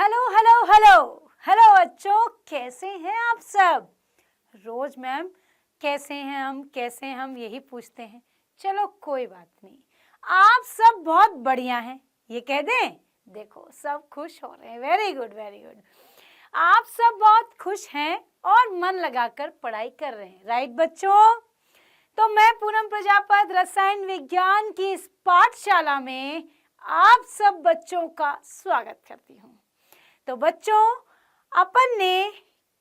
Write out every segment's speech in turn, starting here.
Hello hello hello hello बच्चों, कैसे हैं आप सब। रोज मैम कैसे हैं हम यही पूछते हैं। चलो कोई बात नहीं, आप सब बहुत बढ़िया हैं ये कह दें। देखो सब खुश हो रहे हैं, वेरी गुड वेरी गुड। आप सब बहुत खुश हैं और मन लगाकर पढ़ाई कर रहे हैं, राइट बच्चों। तो मैं पूनम प्रजापत रसायन विज्ञान की इस पाठशाला में आप सब बच्चों का स्वागत करती हूँ। तो बच्चों, अपन ने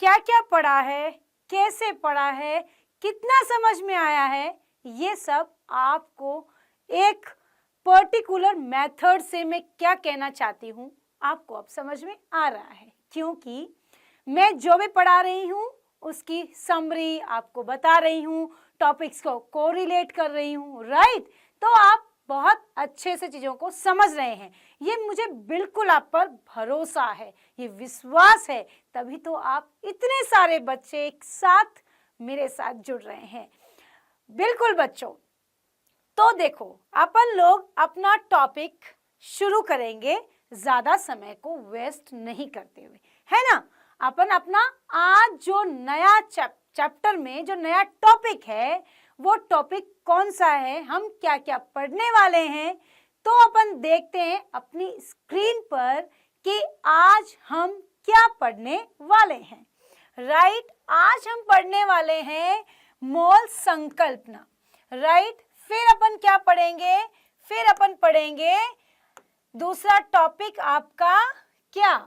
क्या क्या पढ़ा है, कैसे पढ़ा है, कितना समझ में आया है, ये सब आपको एक पर्टिकुलर मेथड से मैं क्या कहना चाहती हूँ आपको अब समझ में आ रहा है, क्योंकि मैं जो भी पढ़ा रही हूँ उसकी समरी आपको बता रही हूँ, टॉपिक्स को कोरिलेट कर रही हूँ, राइट। तो आप बहुत अच्छे से चीज़ों को समझ रहे हैं, ये मुझे बिल्कुल आप पर भरोसा है, ये विश्वास है, तभी तो आप इतने सारे बच्चे एक साथ मेरे साथ जुड़ रहे हैं। बिल्कुल बच्चों, तो देखो अपन लोग अपना टॉपिक शुरू करेंगे ज़्यादा समय को वेस्ट नहीं करते हुए, है ना। अपन अपना आज जो नया चैप्टर में जो नया टॉपिक है वो टॉपिक कौन सा है, हम क्या क्या पढ़ने वाले हैं, तो अपन देखते हैं अपनी स्क्रीन पर कि आज हम क्या पढ़ने वाले हैं, राइट। आज हम पढ़ने वाले हैं मोल संकल्पना, राइट। फिर अपन क्या पढ़ेंगे, फिर अपन पढ़ेंगे दूसरा टॉपिक आपका क्या,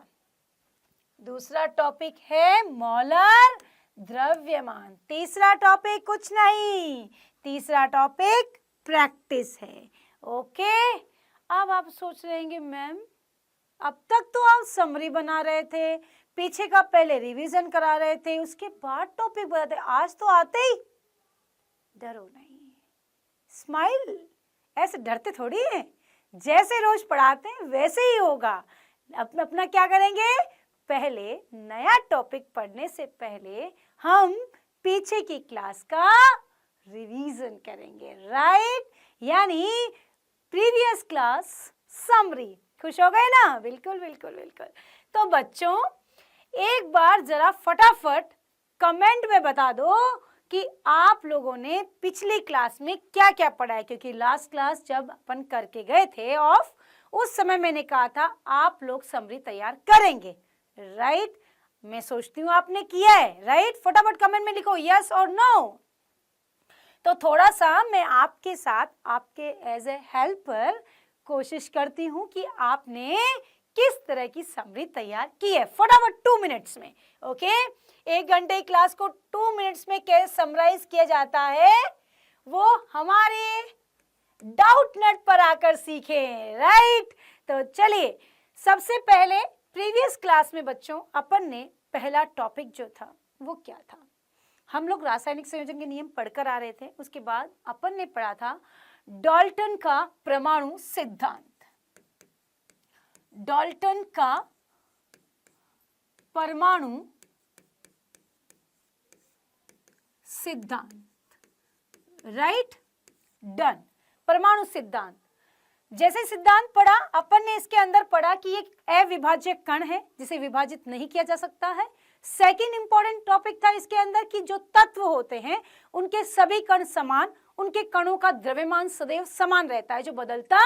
दूसरा टॉपिक है मोलर द्रव्यमान। तीसरा टॉपिक कुछ नहीं, तीसरा टॉपिक प्रैक्टिस है, ओके। अब आप सोच रहे हैं मैम अब तक तो आप समरी बना रहे थे, पीछे का पहले रिवीजन करा रहे थे, उसके बाद टॉपिक बताते, आज तो आते ही। डरो नहीं, स्माइल, ऐसे डरते थोड़ी हैं, जैसे रोज पढ़ाते हैं वैसे ही होगा। अपना क्या करेंगे, पहले नया टॉपिक पढ़ने से पहले हम पीछे की क्लास का रिवीजन करेंगे, राइट, यानी प्रीवियस क्लास समरी। खुश हो गए ना, बिल्कुल बिल्कुल बिल्कुल। तो बच्चों एक बार जरा फटाफट कमेंट में बता दो कि आप लोगों ने पिछली क्लास में क्या क्या पढ़ा है, क्योंकि लास्ट क्लास जब अपन करके गए थे ऑफ, उस समय मैंने कहा था आप लोग समरी तैयार करेंगे, राइट। मैं सोचती हूँ आपने किया है, राइट। फटाफट कमेंट में लिखो यस और नो। तो थोड़ा सा मैं आपके साथ आपके एज ए हेल्पर कोशिश करती हूँ कि आपने किस तरह की समरी तैयार की है, फटाफट 2 मिनट्स में, ओके। 1 घंटे की क्लास को 2 मिनट्स में कैसे समराइज किया जाता है वो हमारे डाउट नेट पर आकर सीखें, राइट। तो चलिए, सबसे पहले प्रीवियस क्लास में बच्चों अपन ने पहला टॉपिक जो था वो क्या था, हम लोग रासायनिक संयोजन के नियम पढ़कर आ रहे थे। उसके बाद अपन ने पढ़ा था डाल्टन का परमाणु सिद्धांत, डाल्टन का परमाणु सिद्धांत, राइट, डन। परमाणु सिद्धांत, जैसे सिद्धांत पढ़ा अपन ने इसके अंदर पढ़ा कि एक अविभाज्य कण है जिसे विभाजित नहीं किया जा सकता है। सेकंड इंपॉर्टेंट टॉपिक था इसके अंदर कि जो तत्व होते हैं उनके सभी कण समान, उनके कणों का द्रव्यमान सदैव समान रहता है जो बदलता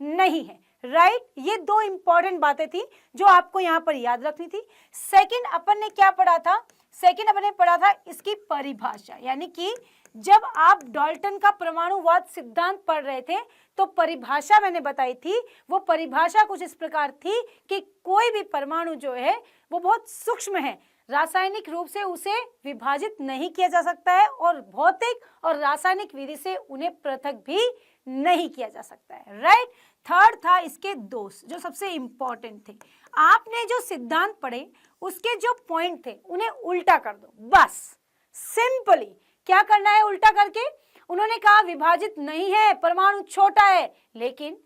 नहीं है, राइट। ये 2 इंपॉर्टेंट बातें थी जो आपको यहाँ पर याद रखनी थी। सेकंड अपन ने क्या पढ़ा था, सेकंड अपन ने पढ़ा था इसकी परिभाषा, यानी कि जब आप डाल्टन का परमाणुवाद सिद्धांत पढ़ रहे थे तो परिभाषा मैंने बताई थी, वो परिभाषा कुछ इस प्रकार थी कि कोई भी परमाणु जो है वो बहुत सूक्ष्म है, रासायनिक रूप से उसे विभाजित नहीं किया जा सकता है और भौतिक और रासायनिक विधि से उन्हें पृथक भी नहीं किया जा सकता है, राइट। थर्ड था इसके दोष जो सबसे इंपॉर्टेंट थे। आपने जो सिद्धांत पढ़े उसके जो पॉइंट थे उन्हें उल्टा कर दो, बस सिंपली क्या करना है, उल्टा करके। उन्होंने कहा विभाजित नहीं है, परमाणु छोटा है, लेकिन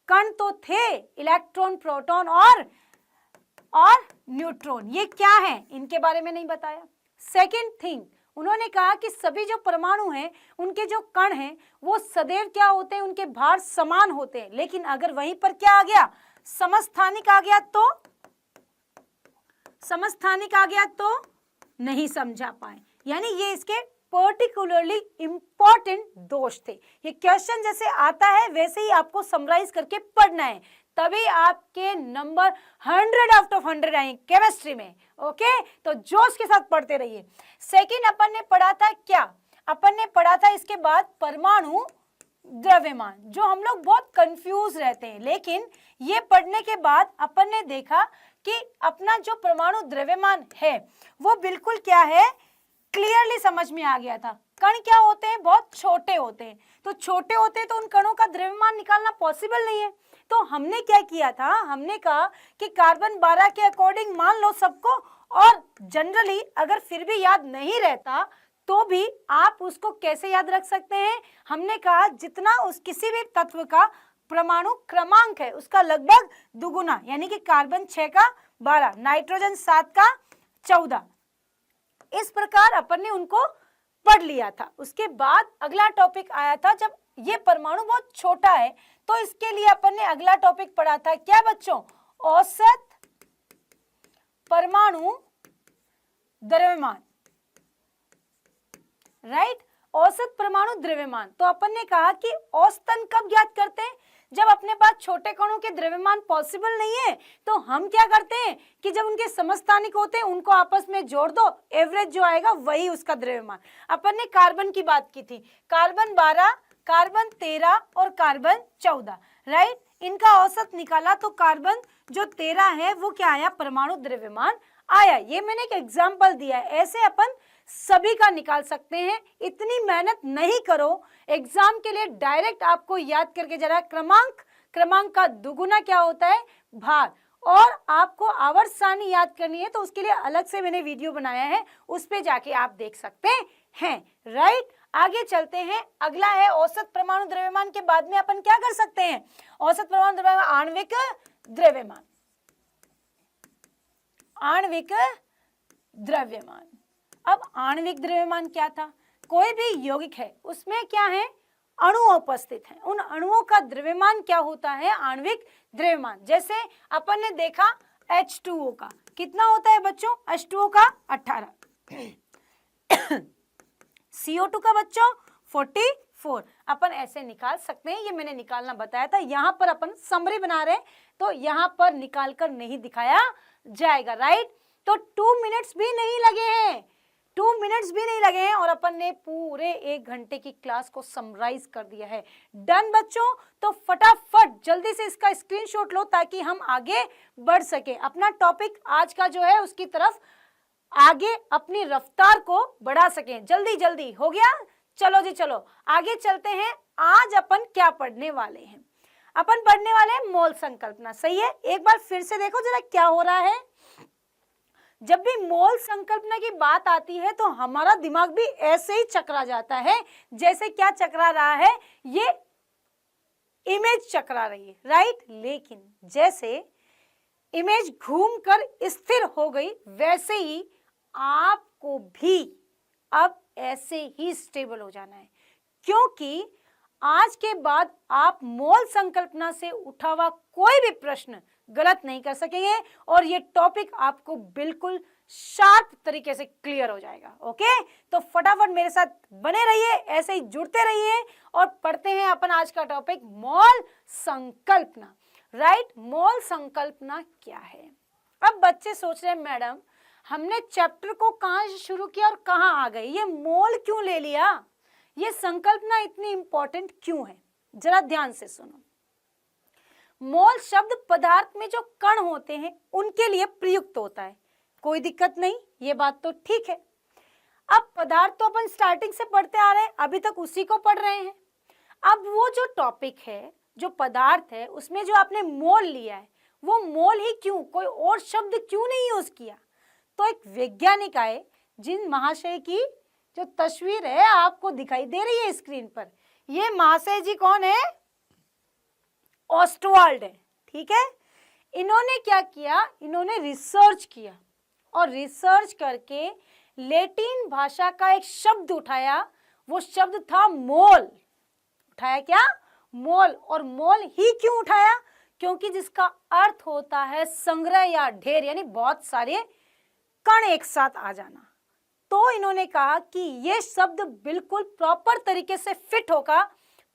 कण तो थे, इलेक्ट्रॉन, प्रोटॉन और न्यूट्रॉन, ये क्या है इनके बारे में नहीं बताया। सेकंड थिंग, उन्होंने कहा कि सभी जो परमाणु हैं उनके जो कण हैं वो सदैव क्या होते हैं, उनके भार समान होते हैं, लेकिन अगर वहीं पर क्या आ गया, समस्थानिक आ गया समस्थानिक आ गया तो नहीं समझा पाए, यानी ये इसके पर्टिकुलरली इंपॉर्टेंट दोष थे। ये क्वेश्चन जैसे आता है वैसे ही आपको समराइज करके पढ़ना है, तभी आपके नंबर 100 आउट ऑफ 100 आए केमिस्ट्री में। ओके, तो जोश के साथ पढ़ते रहिए। सेकंड अपन ने पढ़ा था क्या, अपन ने पढ़ा था इसके बाद परमाणु द्रव्यमान, जो हम लोग बहुत कंफ्यूज रहते हैं, लेकिन ये पढ़ने के बाद अपन ने देखा कि अपना जो परमाणु द्रव्यमान है वो बिल्कुल क्या है, क्लियरली समझ में आ गया था। कण क्या होते हैं, बहुत छोटे होते हैं, तो छोटे होते हैं तो उन कणों का द्रव्यमान निकालना पॉसिबल नहीं है। तो हमने क्या किया था, हमने कहा कि कार्बन 12 के अकॉर्डिंग मान लो सबको, और जनरली अगर फिर भी याद नहीं रहता तो भी आप उसको कैसे याद रख सकते हैं, हमने कहा जितना उस किसी भी तत्व का परमाणु क्रमांक है उसका लगभग दुगुना, यानी कि कार्बन 6 का 12, नाइट्रोजन 7 का 14, इस प्रकार अपन ने उनको पढ़ लिया था। उसके बाद अगला टॉपिक आया था, जब ये परमाणु बहुत छोटा है तो इसके लिए अपन ने अगला टॉपिक पढ़ा था क्या बच्चों, औसत परमाणु द्रव्यमान, राइट, औसत परमाणु द्रव्यमान। तो अपन ने कहा कि औसतन कब ज्ञात करते हैं, जब अपने पास छोटे कणों के द्रव्यमान पॉसिबल नहीं है तो हम क्या करते हैं कि जब उनके समस्थानिक होते हैं उनको आपस में जोड़ दो, एवरेज जो आएगा वही उसका द्रव्यमान। अपन ने कार्बन की बात की थी, कार्बन 12, कार्बन 13 और कार्बन 14, राइट, इनका औसत निकाला तो कार्बन जो 13 है वो क्या आया, परमाणु द्रव्यमान आया। ये मैंने एक एग्जाम्पल दिया है, ऐसे अपन सभी का निकाल सकते हैं। इतनी मेहनत नहीं करो एग्जाम के लिए, डायरेक्ट आपको याद करके जरा क्रमांक का दुगुना क्या होता है, भार, और आपको आवर्त सारणी याद करनी है तो उसके लिए अलग से मैंने वीडियो बनाया है, उस पे जाके आप देख सकते हैं, राइट। आगे चलते हैं, अगला है औसत परमाणु द्रव्यमान के बाद में अपन क्या कर सकते हैं, औसत परमाणु द्रव्यमान, आणविक द्रव्यमान, आणविक द्रव्यमान। अब आणविक द्रव्यमान क्या था, कोई भी यौगिक है उसमें क्या है, अणु उपस्थित है, उन अणुओं का द्रव्यमान क्या होता है, आणविक द्रव्यमान। जैसे अपन ने देखा H2O का कितना होता है बच्चों, H2O का 18, CO2 का बच्चों 44, अपन ऐसे निकाल सकते हैं, ये मैंने निकालना बताया था। यहाँ पर अपन समरी बना रहे हैं तो यहाँ पर निकाल कर नहीं दिखाया जाएगा, राइट। तो 2 मिनट्स भी नहीं लगे हैं, 2 मिनट्स भी नहीं लगे हैं और अपन ने पूरे 1 घंटे की क्लास को समराइज कर दिया है। डन बच्चों, तो फटाफट जल्दी से इसका स्क्रीनशॉट लो ताकि हम आगे बढ़ सके, अपना टॉपिक आज का जो है उसकी तरफ आगे अपनी रफ्तार को बढ़ा सकें। जल्दी जल्दी हो गया, चलो जी चलो आगे चलते हैं। आज अपन क्या पढ़ने वाले हैं, अपन पढ़ने वाले हैं मोल संकल्पना, सही है। एक बार फिर से देखो जरा क्या हो रहा है, जब भी मोल संकल्पना की बात आती है तो हमारा दिमाग भी ऐसे ही चकरा जाता है, जैसे क्या चकरा रहा है, ये इमेज चकरा रही है, राइट। लेकिन जैसे इमेज घूमकर स्थिर हो गई वैसे ही आपको भी अब ऐसे ही स्टेबल हो जाना है, क्योंकि आज के बाद आप मोल संकल्पना से उठा हुआ कोई भी प्रश्न गलत नहीं कर सकेंगे और ये टॉपिक आपको बिल्कुल शार्प तरीके से क्लियर हो जाएगा। ओके, तो फटाफट मेरे साथ बने रहिए, ऐसे ही जुड़ते रहिए और पढ़ते हैं अपन आज का टॉपिक मोल संकल्पना, राइट। मोल संकल्पना क्या है। अब बच्चे सोच रहे हैं मैडम हमने चैप्टर को कहां से शुरू किया और कहां आ गए, ये मोल क्यों ले लिया, ये संकल्पना इतनी इंपॉर्टेंट क्यों है, जरा ध्यान से सुनो। मोल शब्द पदार्थ में जो कण होते हैं उनके लिए प्रयुक्त होता है, कोई दिक्कत नहीं, ये बात तो ठीक है। अब पदार्थ तो अपन स्टार्टिंग से पढ़ते आ रहे हैं, अभी तक उसी को पढ़ रहे हैं। अब वो जो टॉपिक है, जो पदार्थ है, उसमें जो आपने मोल लिया है वो मोल ही क्यों, कोई और शब्द क्यों नहीं यूज किया। तो एक वैज्ञानिक आए, जिन महाशय की जो तस्वीर है आपको दिखाई दे रही है स्क्रीन पर, ये महाशय जी कौन है, ऑस्टवाल्ड है, ठीक है। इन्होंने क्या किया, इन्होंने रिसर्च किया और रिसर्च करके लैटिन भाषा का एक शब्द उठाया, वो शब्द था मोल। उठाया क्या, मोल। और मोल ही क्यों उठाया, क्योंकि जिसका अर्थ होता है संग्रह या ढेर, यानी बहुत सारे कण एक साथ आ जाना। तो इन्होंने कहा कि ये शब्द बिल्कुल प्रॉपर तरीके से फिट होगा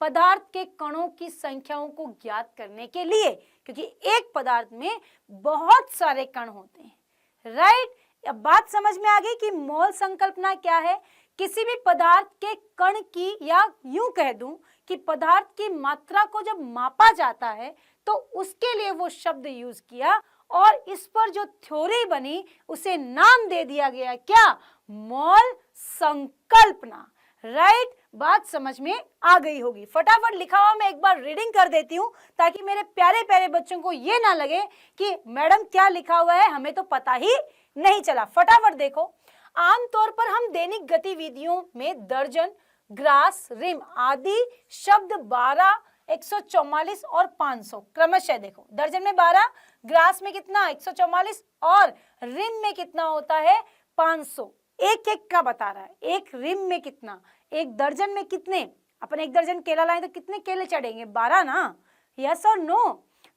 पदार्थ के कणों की संख्याओं को ज्ञात करने के लिए, क्योंकि एक पदार्थ में बहुत सारे कण होते हैं। राइट, अब बात समझ में आ गई कि मोल संकल्पना क्या है। किसी भी पदार्थ के कण की, या यूं कह दूं कि पदार्थ की मात्रा को जब मापा जाता है तो उसके लिए वो शब्द यूज किया, और इस पर जो थ्योरी बनी उसे नाम दे दिया गया, क्या? मोल संकल्पना। राइट, बात समझ में आ गई होगी। फटाफट लिखा हुआ मैं एक बार रीडिंग कर देती हूँ ताकि मेरे प्यारे प्यारे बच्चों को ये ना लगे कि मैडम क्या लिखा हुआ है, हमें तो पता ही नहीं चला। फटाफट देखो, आमतौर पर हम दैनिक गतिविधियों में दर्जन, ग्रास, रिम आदि शब्द 12, 144 और 500 क्रमशः देखो, दर्जन में 12, ग्रास में कितना 144 और रिम में कितना होता है 500। एक एक का बता रहा है, एक रिम में कितना, एक दर्जन में कितने। अपन एक दर्जन केला लाए तो कितने केले चढ़ेंगे? 12 ना। यस और नो?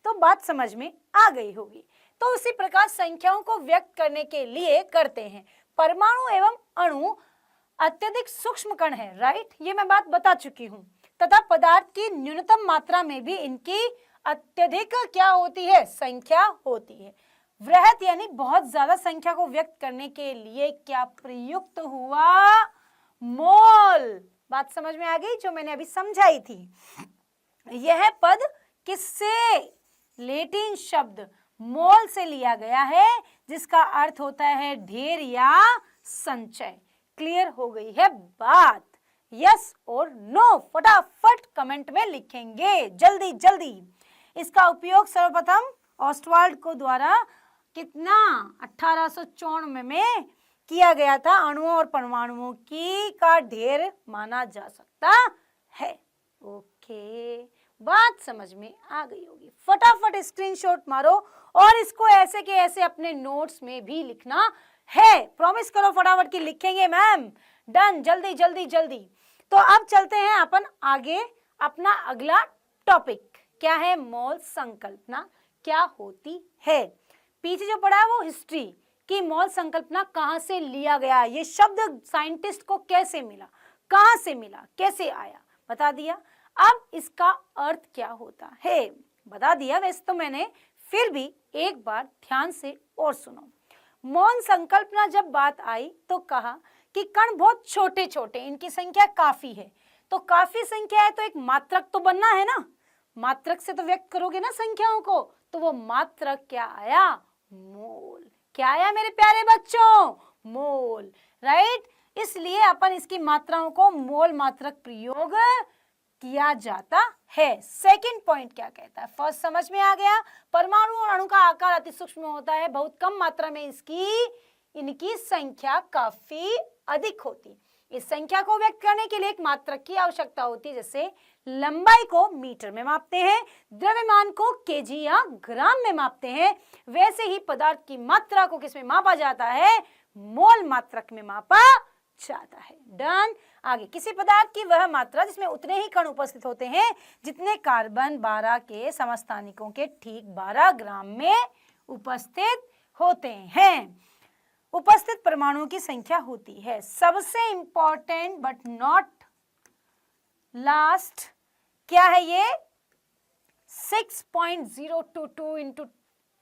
तो बात समझ में आ गई होगी। तो उसी प्रकार संख्याओं को व्यक्त करने के लिए करते हैं। परमाणु एवं अणु अत्यधिक सूक्ष्म कण है। राइट, ये मैं बात बता चुकी हूँ। तथा पदार्थ की न्यूनतम मात्रा में भी इनकी अत्यधिक क्या होती है? संख्या होती है। वृहत यानी बहुत ज्यादा संख्या को व्यक्त करने के लिए क्या प्रयुक्त हुआ? मोल। बात समझ में आ गई जो मैंने अभी समझाई थी। यह पद किससे? लैटिन शब्द मोल से लिया गया है, जिसका अर्थ होता है ढेर या संचय। क्लियर हो गई है बात? यस और नो फटाफट कमेंट में लिखेंगे, जल्दी जल्दी। इसका उपयोग सर्वप्रथम ऑस्टवाल्ड को द्वारा कितना 1894 में किया गया था। अणुओं और परमाणुओं की का ढेर माना जा सकता है। ओके, बात समझ में आ गई होगी। फटाफट स्क्रीनशॉट मारो और इसको ऐसे के ऐसे अपने नोट्स में भी लिखना है। प्रॉमिस करो फटाफट कि लिखेंगे मैम। डन, जल्दी जल्दी जल्दी। तो अब चलते हैं अपन आगे। अपना अगला टॉपिक क्या है? मोल संकल्पना क्या होती है। पीछे जो पढ़ा है वो हिस्ट्री कि मोल संकल्पना कहाँ से लिया गया, ये शब्द साइंटिस्ट को कैसे मिला, कहाँ से मिला, कैसे आया, बता दिया। अब इसका अर्थ क्या होता है बता दिया वैसे तो मैंने, फिर भी एक बार ध्यान से और सुनो। मोल संकल्पना जब बात आई तो कहा कि कण बहुत छोटे छोटे, इनकी संख्या काफी है। तो काफी संख्या है तो एक मात्रक तो बनना है ना, मात्रक से तो व्यक्त करोगे ना संख्याओं को। तो वो मात्रक क्या आया? मोल। क्या आया मेरे प्यारे बच्चों? मोल। राइट, इसलिए अपन इसकी मात्राओं को मोल मात्रक प्रयोग किया जाता है। सेकंड पॉइंट क्या कहता है? फर्स्ट समझ में आ गया। परमाणु और अणु का आकार अति सूक्ष्म होता है, बहुत कम मात्रा में इनकी संख्या काफी अधिक होती। इस संख्या को व्यक्त करने के लिए एक मात्रक की आवश्यकता होती है। जैसे लंबाई को मीटर में मापते हैं, द्रव्यमान को केजी या ग्राम में मापते हैं, वैसे ही पदार्थ की मात्रा को किसमें मापा जाता है? मोल मात्रक में मापा जाता है। डन। आगे, किसी पदार्थ की वह मात्रा जिसमें उतने ही कण उपस्थित होते हैं जितने कार्बन 12 के समस्थानिकों के ठीक 12 ग्राम में उपस्थित होते हैं। उपस्थित परमाणुओं की संख्या होती है। सबसे इंपॉर्टेंट बट नॉट लास्ट क्या है ये? 6.022 into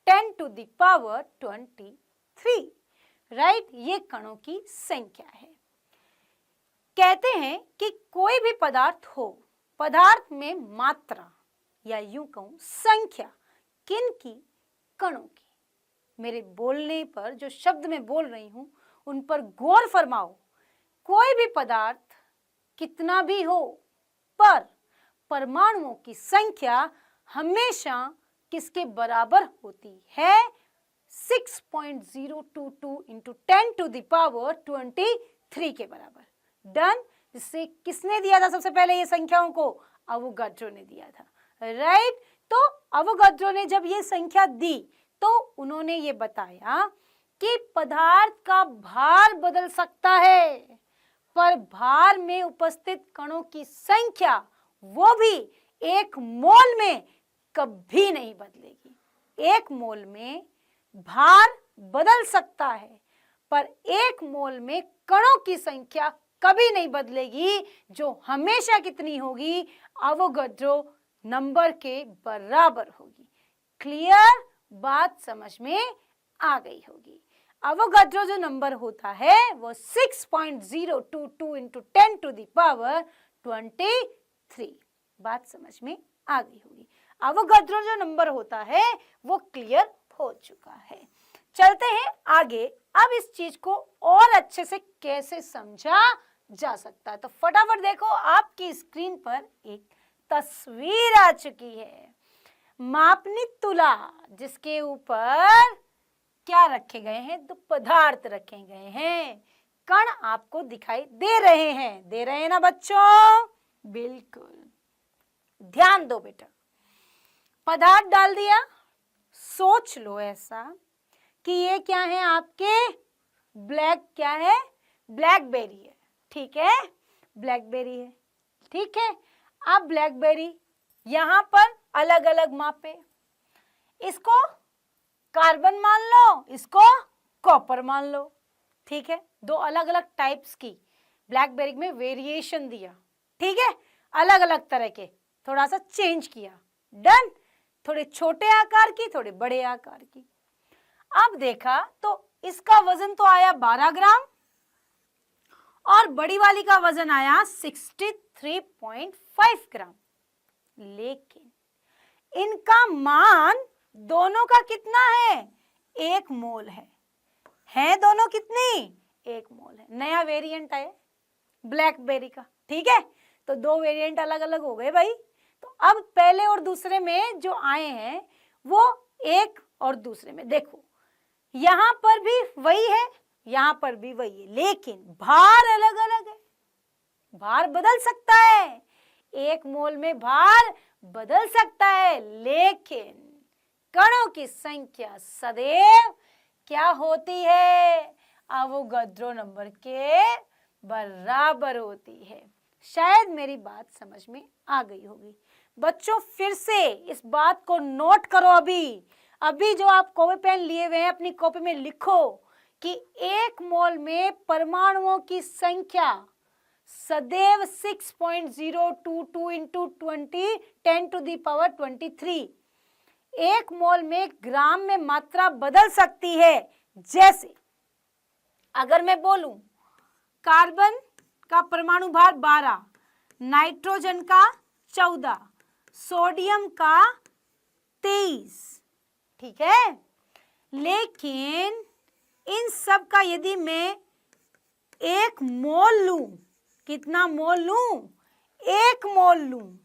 10 to the power 23। Right, ये कणों की संख्या है। कहते हैं कि कोई भी पदार्थ हो, पदार्थ में मात्रा या यूं कहूं संख्या किन की? कणों की। मेरे बोलने पर जो शब्द मैं बोल रही हूं उन पर गौर फरमाओ। कोई भी पदार्थ कितना भी हो, पर परमाणुओं की संख्या हमेशा किसके बराबर होती है? 6.022 इंटू 10 to the power 23 के बराबर। डन। जिससे किसने दिया था सबसे पहले ये संख्याओं को? अवोगाड्रो ने दिया था। राइट, तो अवोगाड्रो ने जब ये संख्या दी तो उन्होंने ये बताया कि पदार्थ का भार बदल सकता है, पर भार में उपस्थित कणों की संख्या वो भी एक मोल में कभी नहीं बदलेगी। एक मोल में भार बदल सकता है पर 1 मोल में कणों की संख्या कभी नहीं बदलेगी, जो हमेशा कितनी होगी, अवोगाड्रो नंबर के बराबर होगी। क्लियर? बात समझ में आ गई होगी। अवोगाड्रो जो नंबर होता है वो 6.022 into 10 to the power 23। बात समझ में आ गई होगी। अवोगाड्रो जो नंबर होता है वो क्लियर हो चुका है। चलते हैं आगे। अब इस चीज को और अच्छे से कैसे समझा जा सकता है, तो फटाफट देखो, आपकी स्क्रीन पर एक तस्वीर आ चुकी है। मापनी तुला, जिसके ऊपर क्या रखे गए हैं, तो पदार्थ रखे गए हैं। कण आपको दिखाई दे रहे हैं ना बच्चों? बिल्कुल, ध्यान दो बेटा। पदार्थ डाल दिया, सोच लो ऐसा कि ये क्या है आपके, क्या है, ब्लैकबेरी है। ठीक है, ब्लैकबेरी है। ठीक है, अब ब्लैकबेरी यहां पर अलग अलग मापे, इसको कार्बन मान लो, इसको कॉपर मान लो। ठीक है, दो अलग अलग टाइप्स की ब्लैकबेरी में वेरिएशन दिया। ठीक है, अलग अलग तरह के, थोड़ा सा चेंज किया। डन। थोड़े छोटे आकार की, थोड़े बड़े आकार की। अब देखा तो इसका वजन तो आया 12 ग्राम और बड़ी वाली का वजन आया 63.5 ग्राम। लेकिन इनका मान दोनों का कितना है, 1 मोल है दोनों कितनी, 1 मोल है। नया वेरिएंट आया ब्लैकबेरी का। ठीक है, तो 2 वेरिएंट अलग अलग हो गए भाई। तो अब पहले और दूसरे में जो आए हैं वो एक और दूसरे में देखो, यहां पर भी वही है, यहां पर भी वही है, लेकिन भार अलग अलग है। भार बदल सकता है, 1 मोल में भार बदल सकता है, लेकिन कणों की संख्या सदैव क्या होती है, अवोगाड्रो नंबर के बराबर होती है। शायद मेरी बात समझ में आ गई होगी बच्चों। फिर से इस बात को नोट करो। अभी जो आप कॉपी पेन लिए हुए हैं, अपनी कॉपी में लिखो कि 1 मोल में परमाणुओं की संख्या सदैव 6.022 into 10 to the power 23। 1 मोल में ग्राम में मात्रा बदल सकती है। जैसे अगर मैं बोलूं कार्बन का परमाणु भार 12, नाइट्रोजन का 14, सोडियम का 23। ठीक है, लेकिन इन सब का यदि मैं 1 मोल लूं, कितना मोल लूं, 1 मोल लूं,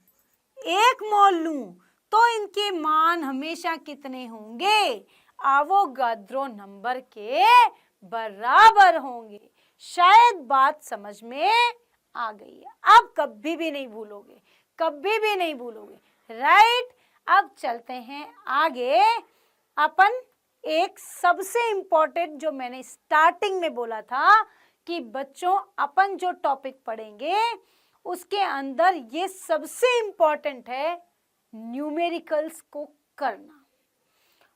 1 मोल लूं, तो इनके मान हमेशा कितने होंगे, अवोगाड्रो नंबर के बराबर होंगे। शायद बात समझ में आ गई है। अब कभी भी नहीं भूलोगे, कभी भी नहीं भूलोगे। राइट। अब चलते हैं आगे। अपन एक सबसे इंपॉर्टेंट, जो मैंने स्टार्टिंग में बोला था कि बच्चों अपन जो टॉपिक पढ़ेंगे उसके अंदर ये सबसे इंपॉर्टेंट है, न्यूमेरिकल्स को करना।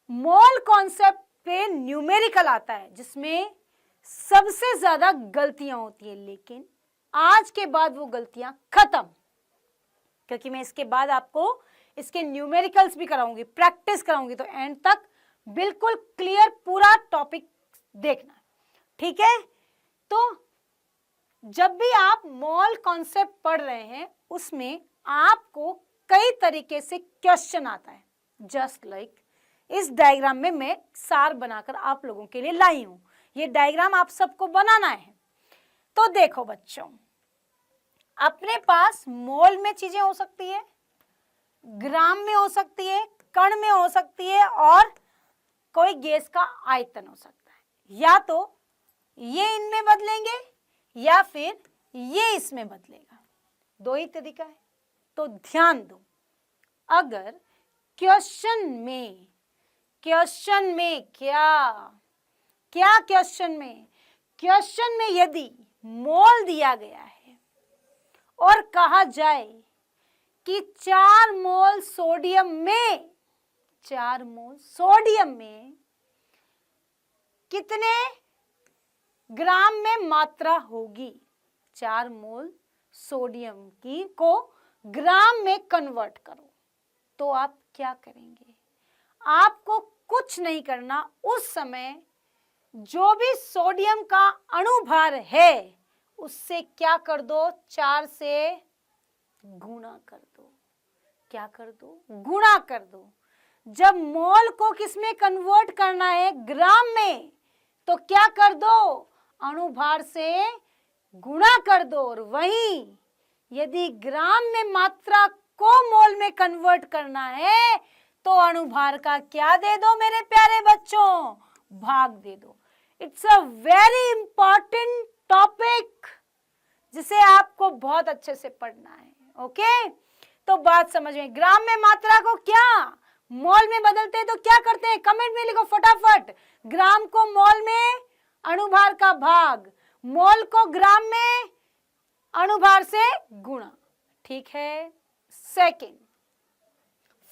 मोल कॉन्सेप्ट पे न्यूमेरिकल आता है जिसमें सबसे ज्यादा गलतियां होती है, लेकिन आज के बाद वो गलतियां खत्म, क्योंकि मैं इसके बाद आपको इसके न्यूमेरिकल्स भी कराऊंगी, प्रैक्टिस कराऊंगी। तो एंड तक बिल्कुल क्लियर पूरा टॉपिक देखना। ठीक है, तो जब भी आप मोल कॉन्सेप्ट पढ़ रहे हैं उसमें आपको कई तरीके से क्वेश्चन आता है। जस्ट लाइक इस डायग्राम में मैं सार बनाकर आप लोगों के लिए लाई हूं। ये डायग्राम आप सबको बनाना है। तो देखो बच्चों, अपने पास मोल में चीजें हो सकती है, ग्राम में हो सकती है, कण में हो सकती है, और कोई गैस का आयतन हो सकता है। या तो ये इनमें बदलेंगे या फिर ये इसमें बदलेगा, 2 ही तरीका है। तो ध्यान दो, अगर क्वेश्चन में क्वेश्चन में यदि मोल दिया गया है और कहा जाए कि 4 मोल सोडियम में कितने ग्राम में मात्रा होगी। 4 मोल सोडियम की को ग्राम में कन्वर्ट करो, तो आप क्या करेंगे? आपको कुछ नहीं करना। उस समय जो भी सोडियम का अणुभार है उससे क्या कर दो? 4 से गुणा कर दो। क्या कर दो? गुणा कर दो। जब मोल को किसमें कन्वर्ट करना है? ग्राम में, तो क्या कर दो? अणुभार से गुणा कर दो। और वहीं यदि ग्राम में मात्रा को मोल में कन्वर्ट करना है तो अणुभार का क्या दे दो मेरे प्यारे बच्चों? भाग दे दो। It's a very important topic जिसे आपको बहुत अच्छे से पढ़ना है। ओके, तो बात समझ में। ग्राम में मात्रा को क्या मोल में बदलते हैं तो क्या करते हैं? कमेंट में लिखो फटाफट। ग्राम को मोल में अणुभार का भाग, मोल को ग्राम में अणुभार से गुणा। ठीक है। Second,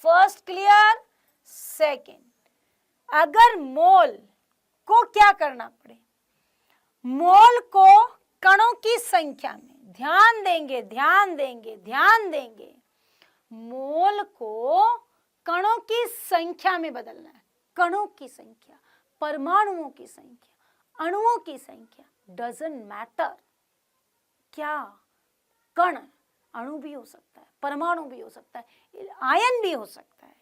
first clear. सेकंड, अगर मोल को क्या करना पड़े? मोल को कणों की संख्या में, ध्यान देंगे ध्यान देंगे ध्यान देंगे, मोल को कणों की संख्या में बदलना है। कणों की संख्या, परमाणुओं की संख्या, अणुओं की संख्या, डजंट मैटर। क्या? कण, अणु भी हो सकता है, परमाणु भी हो सकता है, आयन भी हो सकता है।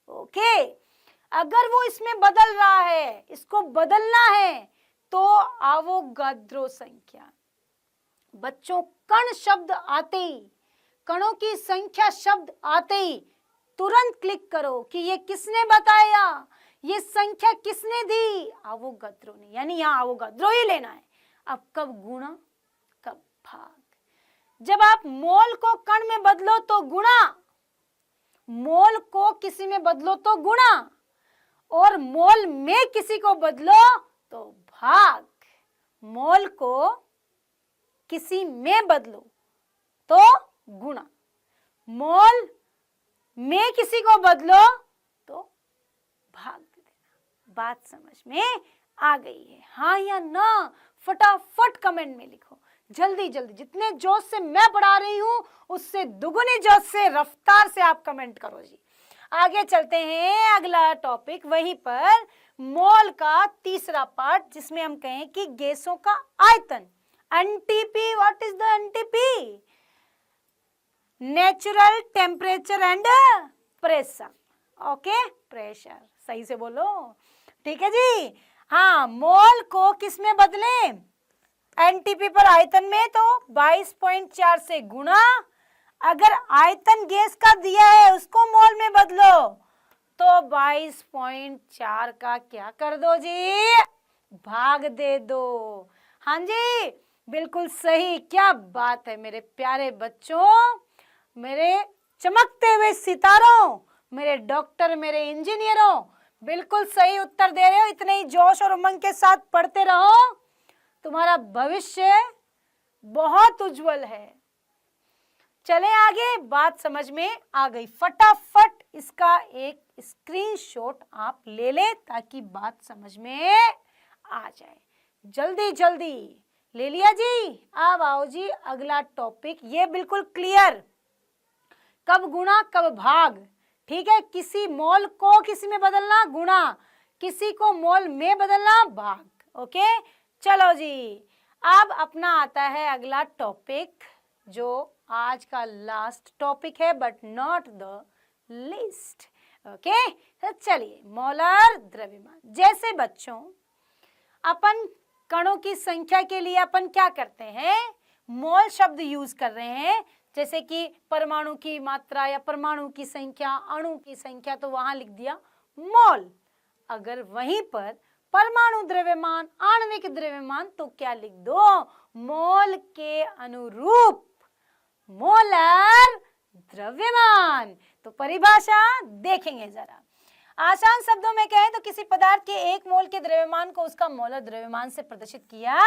ओके, अगर वो इसमें बदल रहा है, इसको बदलना है, तो आवोगाद्रो संख्या। बच्चों, कण शब्द आते ही, कणों की संख्या शब्द आते ही तुरंत क्लिक करो कि ये किसने बताया, ये संख्या किसने दी? आवोगाद्रो ने। यानी यहाँ आवोगाद्रो ही लेना है। अब कब गुणा, कब भाग। जब आप मोल को कण में बदलो तो गुणा, मोल को किसी में बदलो तो गुणा, और मोल में किसी को बदलो तो भाग। मोल को किसी में बदलो तो गुणा, मोल में किसी को बदलो तो भाग दे देना। बात समझ में आ गई है? हाँ या ना? फटाफट कमेंट में लिखो, जल्दी जल्दी। जितने जोश से मैं पढ़ा रही हूं उससे दुगुनी जोश से, रफ्तार से आप कमेंट करो जी। आगे चलते हैं, अगला टॉपिक वहीं पर, मोल का तीसरा पार्ट, जिसमें हम कहें कि गैसों का आयतन। NTP, what is the NTP? Natural temperature and pressure. Okay, pressure, सही से बोलो। ठीक है जी। हाँ, मोल को किस में बदले? एनटीपी पर आयतन में, तो 22.4 से गुणा। अगर आयतन गैस का दिया है उसको मोल में बदलो तो 22.4 का क्या कर दो जी? भाग दे दो। हाँ जी, बिल्कुल सही। क्या बात है मेरे प्यारे बच्चों, मेरे चमकते हुए सितारों, मेरे डॉक्टर, मेरे इंजीनियरों, बिल्कुल सही उत्तर दे रहे हो। इतने ही जोश और उमंग के साथ पढ़ते रहो, तुम्हारा भविष्य बहुत उज्जवल है। चले आगे, बात समझ में आ गई। फटाफट इसका एक स्क्रीनशॉट आप ले लें ताकि बात समझ में आ जाए। जल्दी जल्दी ले लिया जी। अब आओ जी अगला टॉपिक, ये बिल्कुल क्लियर, कब गुणा कब भाग। ठीक है, किसी मोल को किसी में बदलना गुणा, किसी को मोल में बदलना भाग। ओके, चलो जी। अब अपना आता है अगला टॉपिक, जो आज का लास्ट टॉपिक है, but not the least. Okay, तो चलिए, मोलर द्रव्यमान। जैसे बच्चों, अपन कणों की संख्या के लिए अपन क्या करते हैं? मोल शब्द यूज कर रहे हैं। जैसे कि परमाणु की मात्रा या परमाणु की संख्या, अणु की संख्या, तो वहां लिख दिया मोल। अगर वहीं पर परमाणु द्रव्यमान, आणविक द्रव्यमान, तो क्या लिख दो? मोल के अनुरूप मोलर द्रव्यमान। तो परिभाषा देखेंगे जरा। आसान शब्दों में कहें तो किसी पदार्थ के 1 मोल के द्रव्यमान को उसका मोलर द्रव्यमान से प्रदर्शित किया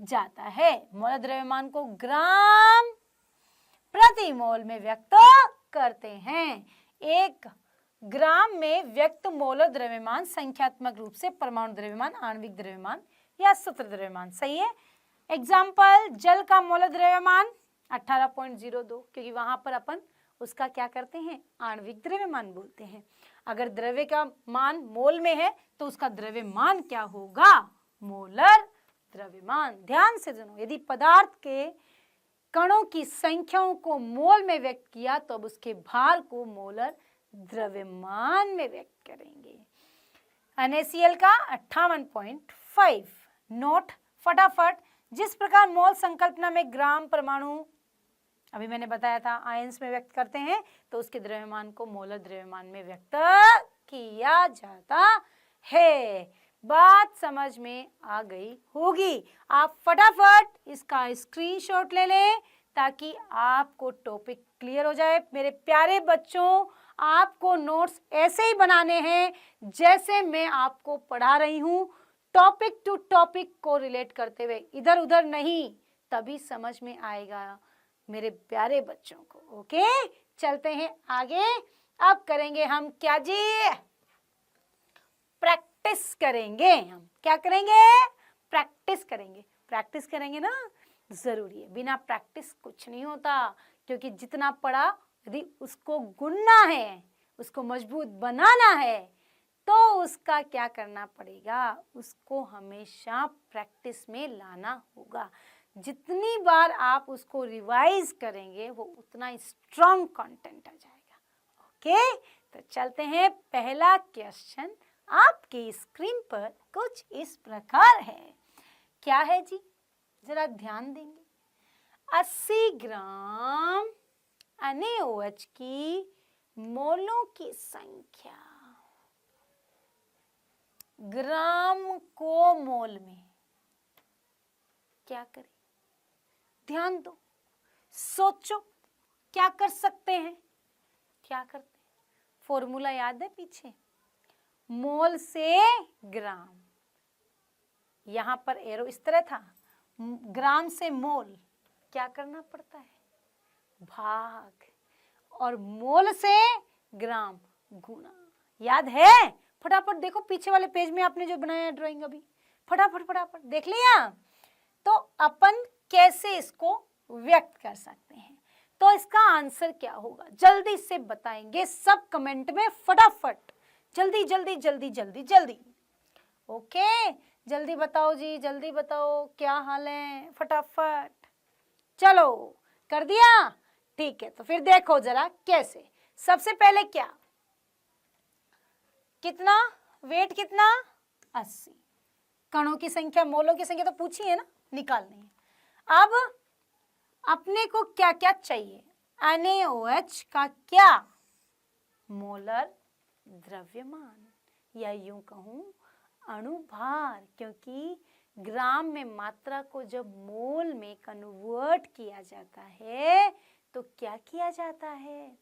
जाता है। मोलर द्रव्यमान को ग्राम प्रति मोल में व्यक्त करते हैं। 1 ग्राम में व्यक्त मोलर द्रव्यमान संख्यात्मक रूप से परमाणु द्रव्यमान, आणविक द्रव्यमान या सूत्र द्रव्यमान। सही है। एग्जाम्पल, जल का मोलर द्रव्यमान 18.02, क्योंकि वहां पर अपन उसका क्या करते हैं, आणविक द्रव्यमान बोलते हैं। अगर द्रव्य का मान मोल में है तो उसका द्रव्यमान क्या होगा, मोलर द्रव्यमान। ध्यान से सुनो, यदि पदार्थ के कणों की संख्याओं को मोल में व्यक्त किया तो अब उसके भार को मोलर द्रव्यमान में व्यक्त करेंगे। NaCl का 58.5। नोट फटाफट, जिस प्रकार मोल संकल्पना में ग्राम परमाणु, अभी मैंने बताया था, आयंस में व्यक्त करते हैं तो उसके द्रव्यमान को मोलर द्रव्यमान में व्यक्त किया जाता है। बात समझ में आ गई होगी। आप फटाफट इसका स्क्रीनशॉट ले लें ताकि आपको टॉपिक क्लियर हो जाए। मेरे प्यारे बच्चों, आपको नोट्स ऐसे ही बनाने हैं जैसे मैं आपको पढ़ा रही हूँ, टॉपिक टू टॉपिक को रिलेट करते हुए, इधर उधर नहीं, तभी समझ में आएगा मेरे प्यारे बच्चों को। ओके, चलते हैं आगे। अब करेंगे हम क्या जी, प्रैक्टिस करेंगे। हम क्या करेंगे, प्रैक्टिस करेंगे। प्रैक्टिस करेंगे ना, जरूरी है, बिना प्रैक्टिस कुछ नहीं होता। क्योंकि जितना पढ़ा, यदि उसको गुनना है, उसको मजबूत बनाना है, तो उसका क्या करना पड़ेगा, उसको हमेशा प्रैक्टिस में लाना होगा। जितनी बार आप उसको रिवाइज करेंगे वो उतना स्ट्रॉन्ग कंटेंट आ जाएगा। ओके, तो चलते हैं। पहला क्वेश्चन आपकी स्क्रीन पर कुछ इस प्रकार है। क्या है जी, जरा ध्यान देंगे। 80 ग्राम NaOH की मोलों की संख्या ग्राम को मोल में क्या करें, ध्यान दो, सोचो क्या कर सकते हैं। क्या करते हैं, फॉर्मूला याद है पीछे, मोल से ग्राम, यहां पर एरो इस तरह था, ग्राम से मोल क्या करना पड़ता है, भाग, और मोल से ग्राम गुणा। याद है? फटाफट देखो पीछे वाले पेज में आपने जो बनाया ड्राइंग, अभी फटाफट फटाफट देख लिया। तो अपन कैसे इसको व्यक्त कर सकते हैं, तो इसका आंसर क्या होगा जल्दी से बताएंगे सब कमेंट में, फटाफट, जल्दी जल्दी जल्दी जल्दी जल्दी। ओके, जल्दी बताओ जी, जल्दी बताओ, क्या हाल है, फटाफट। चलो, कर दिया? ठीक है, तो फिर देखो जरा कैसे। सबसे पहले क्या, कितना वेट, कितना 80, कणों की संख्या, मोलों की संख्या तो पूछी है ना, निकालनी है। अब अपने को क्या क्या चाहिए, NaOH का क्या, मोलर द्रव्यमान, या यूं कहूं अणुभार, क्योंकि ग्राम में मात्रा को जब मोल में कन्वर्ट किया जाता है तो क्या किया जाता है,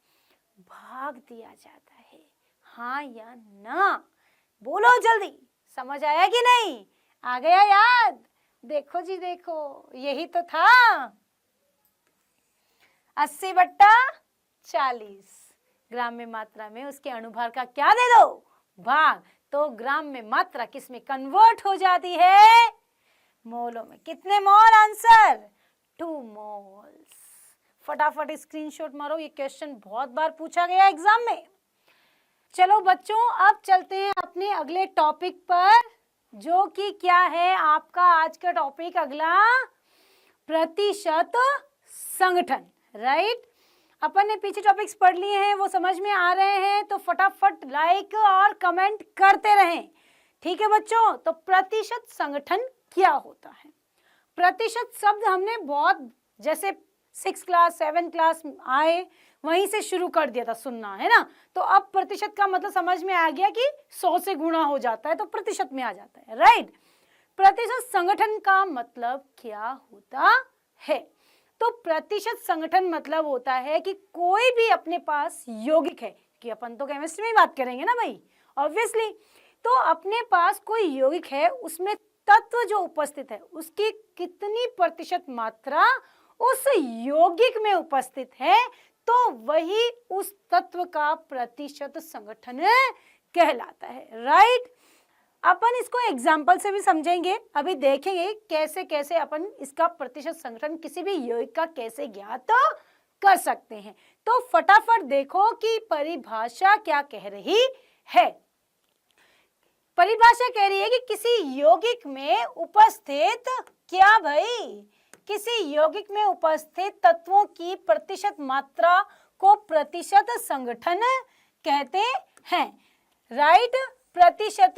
भाग दिया जाता है। हाँ या ना, बोलो जल्दी, समझ आया कि नहीं, आ गया याद? देखो जी देखो, यही तो था। 80/40 ग्राम में मात्रा में उसके अणुभार का क्या दे दो, भाग, तो ग्राम में मात्रा किस में कन्वर्ट हो जाती है, मोलों में। कितने मोल, आंसर 2 मोल्स। फटाफट स्क्रीनशॉट मारो, ये क्वेश्चन बहुत बार पूछा गया एग्जाम में। चलो बच्चों, अब चलते हैं अपने अगले टॉपिक पर, जो कि क्या है आपका आज का टॉपिक अगला, प्रतिशत संगठन। राइट, अपन ने पीछे टॉपिक्स पढ़ लिए हैं, वो समझ में आ रहे हैं, तो फटाफट लाइक और कमेंट करते रहें। ठीक है बच्चों, तो प्रतिशत संगठन क्या होता है। प्रतिशत शब्द हमने बहुत, जैसे 6 क्लास 7 क्लास आए वहीं से शुरू कर दिया था सुनना, है ना। तो अब प्रतिशत का मतलब समझ में आ गया कि 100 से गुणा हो जाता है तो प्रतिशत में आ जाता है। राइट, प्रतिशत संगठन का मतलब क्या होता है, तो प्रतिशत संगठन मतलब होता है कि कोई भी अपने पास यौगिक है, कि अपन तो केमिस्ट्री में बात करेंगे ना भाई, ऑब्वियसली, तो अपने पास कोई यौगिक है, उसमें तत्व जो उपस्थित है उसकी कितनी प्रतिशत मात्रा उस यौगिक में उपस्थित है, तो वही उस तत्व का प्रतिशत संगठन कहलाता है। राइट, अपन इसको एग्जाम्पल से भी समझेंगे, अभी देखेंगे कैसे कैसे अपन इसका प्रतिशत संगठन किसी भी यौगिक का कैसे ज्ञात कर सकते हैं। तो फटाफट देखो कि परिभाषा क्या कह रही है। परिभाषा कह रही है कि किसी यौगिक में उपस्थित, क्या भाई, किसी यौगिक में उपस्थित तत्वों की प्रतिशत मात्रा को प्रतिशत संगठन कहते हैं। राइट, प्रतिशत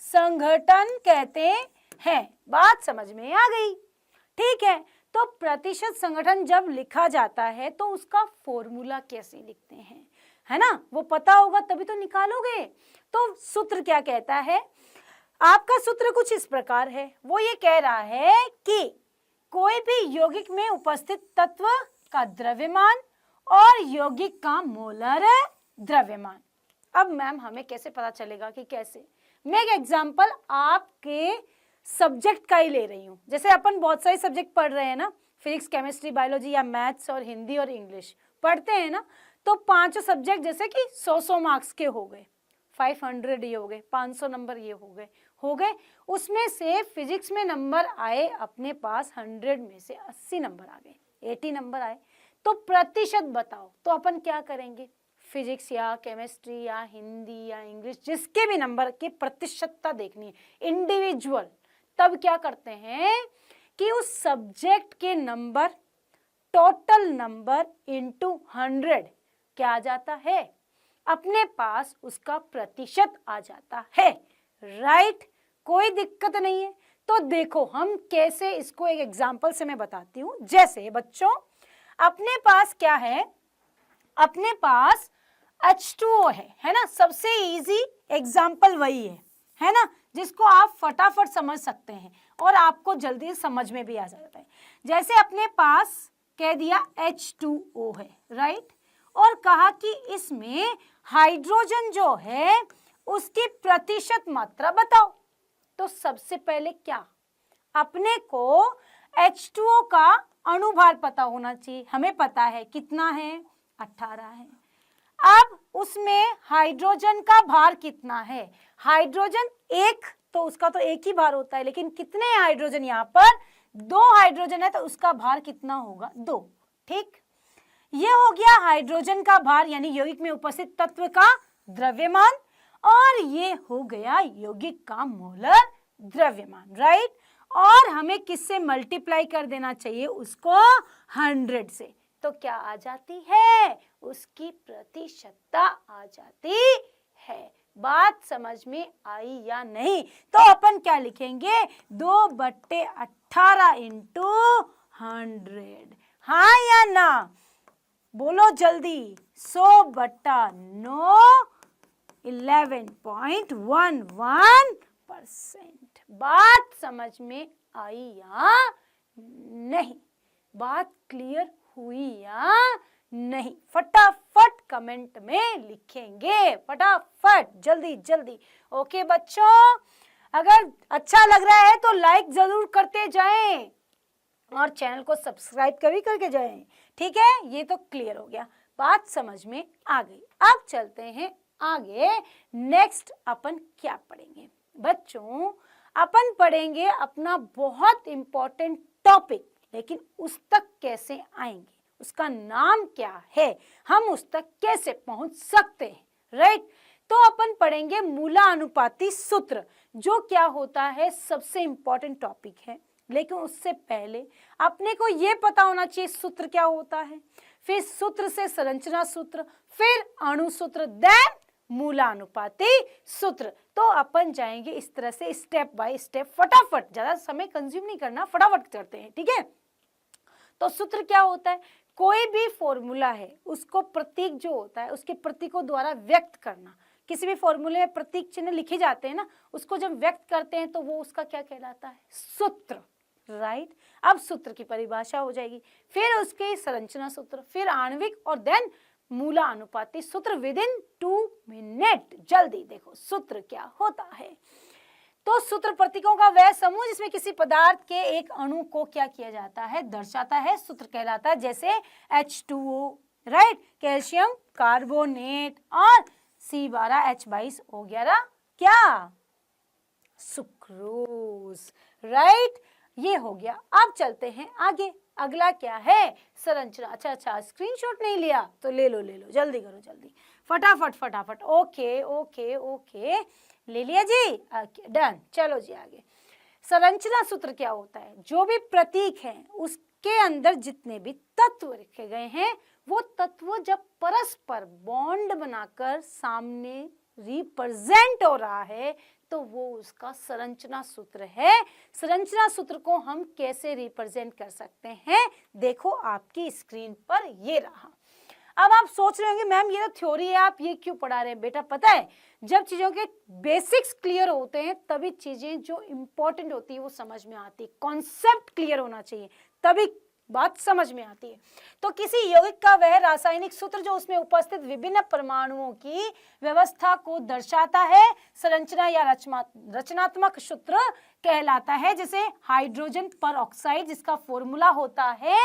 संगठन कहते हैं। बात समझ में आ गई? ठीक है, तो प्रतिशत संगठन जब लिखा जाता है तो उसका फॉर्मूला कैसे लिखते हैं, है ना, वो पता होगा तभी तो निकालोगे। तो सूत्र क्या कहता है? आपका सूत्र कुछ इस प्रकार है, वो ये कह रहा है कि कोई भी यौगिक में उपस्थित तत्व का द्रव्यमान और यौगिक का मोलर द्रव्यमान। अब मैम हमें कैसे पता चलेगा कि कैसे? मैं एक एग्जांपल आपके सब्जेक्ट का ही ले रही हूँ। जैसे अपन बहुत सारे सब्जेक्ट पढ़ रहे हैं ना, फिजिक्स, केमिस्ट्री, बायोलॉजी या मैथ्स और हिंदी और इंग्लिश पढ़ते हैं ना, तो 5 सब्जेक्ट जैसे कि 100 मार्क्स के हो गए, 500 ये हो गए, 500 नंबर ये हो गए। उसमें से फिजिक्स में नंबर आए अपने पास 100 में से 80 नंबर आ गए, 80 नंबर आए, तो प्रतिशत बताओ। तो अपन क्या करेंगे? फिजिक्स या केमिस्ट्री या हिंदी या इंग्लिश जिसके भी नंबर की प्रतिशतता देखनी है इंडिविजुअल, तब क्या करते हैं कि उस सब्जेक्ट के नंबर, टोटल नंबर इनटू 100 क्या आ जाता है? अपने पास उसका प्रतिशत आ जाता है। राइट, कोई दिक्कत नहीं है। तो देखो हम कैसे इसको एक एग्जांपल से मैं बताती हूँ। जैसे बच्चों अपने पास क्या है? अपने पास H2O है ना, सबसे इजी एग्जाम्पल वही है ना, जिसको आप फटाफट समझ सकते हैं और आपको जल्दी समझ में भी आ जाता है। जैसे अपने पास कह दिया H2O है, राइट, और कहा कि इसमें हाइड्रोजन जो है उसकी प्रतिशत मात्रा बताओ। तो सबसे पहले क्या, अपने को H2O का अणुभार पता होना चाहिए। हमें पता है कितना है, 18 है। अब उसमें हाइड्रोजन का भार कितना है? हाइड्रोजन एक, तो उसका तो एक ही भार होता है, लेकिन कितने हाइड्रोजन? यहाँ पर 2 हाइड्रोजन है, तो उसका भार कितना होगा? 2। ठीक, ये हो गया हाइड्रोजन का भार, यानी यौगिक में उपस्थित तत्व का द्रव्यमान, और ये हो गया यौगिक का मोलर द्रव्यमान। राइट, और हमें किससे मल्टीप्लाई कर देना चाहिए? उसको 100 से। तो क्या आ जाती है? उसकी प्रतिशतता आ जाती है। बात समझ में आई या नहीं? तो अपन क्या लिखेंगे? 2/18 इंटू 100। हाँ या ना? बोलो जल्दी। 100/9 11.11%। बात समझ में आई या नहीं? बात क्लियर हुई या नहीं? फटाफट कमेंट में लिखेंगे, फटाफट, जल्दी जल्दी। ओके बच्चों, अगर अच्छा लग रहा है तो लाइक जरूर करते जाएं और चैनल को सब्सक्राइब कभी करके जाएं। ठीक है, ये तो क्लियर हो गया, बात समझ में आ गई। अब चलते हैं आगे। नेक्स्ट अपन क्या पढ़ेंगे बच्चों? अपन पढ़ेंगे अपना बहुत इंपॉर्टेंट टॉपिक, लेकिन उस तक कैसे आएंगे, उसका नाम क्या है, हम उस तक कैसे पहुंच सकते हैं। राइट, तो अपन पढ़ेंगे मूलानुपाती सूत्र, जो क्या होता है सबसे इंपॉर्टेंट टॉपिक है। लेकिन उससे पहले अपने को यह पता होना चाहिए सूत्र क्या होता है, फिर सूत्र से संरचना सूत्र, फिर अणु सूत्र, देन मूलानुपाती सूत्र। तो अपन जाएंगे इस तरह से स्टेप बाय स्टेप, फटाफट, ज्यादा समय कंज्यूम नहीं करना, फटाफट करते हैं। ठीक है, तो सूत्र क्या होता है? कोई भी फॉर्मूला है उसको प्रतीक जो होता है उसके प्रतीकों द्वारा व्यक्त करना। किसी भी फॉर्मूले में प्रतीक चिन्ह लिखे जाते हैं ना, उसको जब व्यक्त करते हैं तो वो उसका क्या कहलाता है? सूत्र। राइट, अब सूत्र की परिभाषा हो जाएगी, फिर उसके संरचना सूत्र, फिर आणविक, और देन मूलानुपाती सूत्र विद इन 2 मिनट। जल्दी देखो सूत्र क्या होता है। तो सूत्र प्रतीकों का वह समूह जिसमें किसी पदार्थ के एक अणु को क्या किया जाता है? दर्शाता है, सूत्र कहलाता है। जैसे H2O राइट, कैल्शियम कार्बोनेट और C12H22O11 क्या, सुक्रोज, राइट। ये हो गया। अब चलते हैं आगे, अगला क्या है, संरचना। अच्छा, स्क्रीनशॉट नहीं लिया तो ले लो जल्दी करो, जल्दी फटाफट। ओके ओके ओके, ले लिया जी, डन। चलो जी आगे। संरचना सूत्र क्या होता है, जो भी प्रतीक है उसके अंदर जितने भी तत्व रखे गए हैं वो तत्व जब परस्पर बॉन्ड बनाकर सामने रिप्रेजेंट हो रहा है तो वो उसका संरचना सूत्र है। संरचना सूत्र को हम कैसे रिप्रेजेंट कर सकते हैं, देखो आपकी स्क्रीन पर ये रहा। अब आप सोच रहे होंगे मैम ये तो थ्योरी है, आप ये क्यों पढ़ा रहे हैं? बेटा पता है, जब चीजों के बेसिक्स क्लियर होते हैं तभी चीजें जो इंपॉर्टेंट होती है वो समझ में आती है। कॉन्सेप्ट क्लियर होना चाहिए तभी बात समझ में आती है। तो किसी यौगिक का वह रासायनिक सूत्र जो उसमें उपस्थित विभिन्न परमाणुओं की व्यवस्था को दर्शाता है संरचना या रचनात्मक सूत्र कहलाता है। जैसे हाइड्रोजन पर ऑक्साइड जिसका फॉर्मूला होता है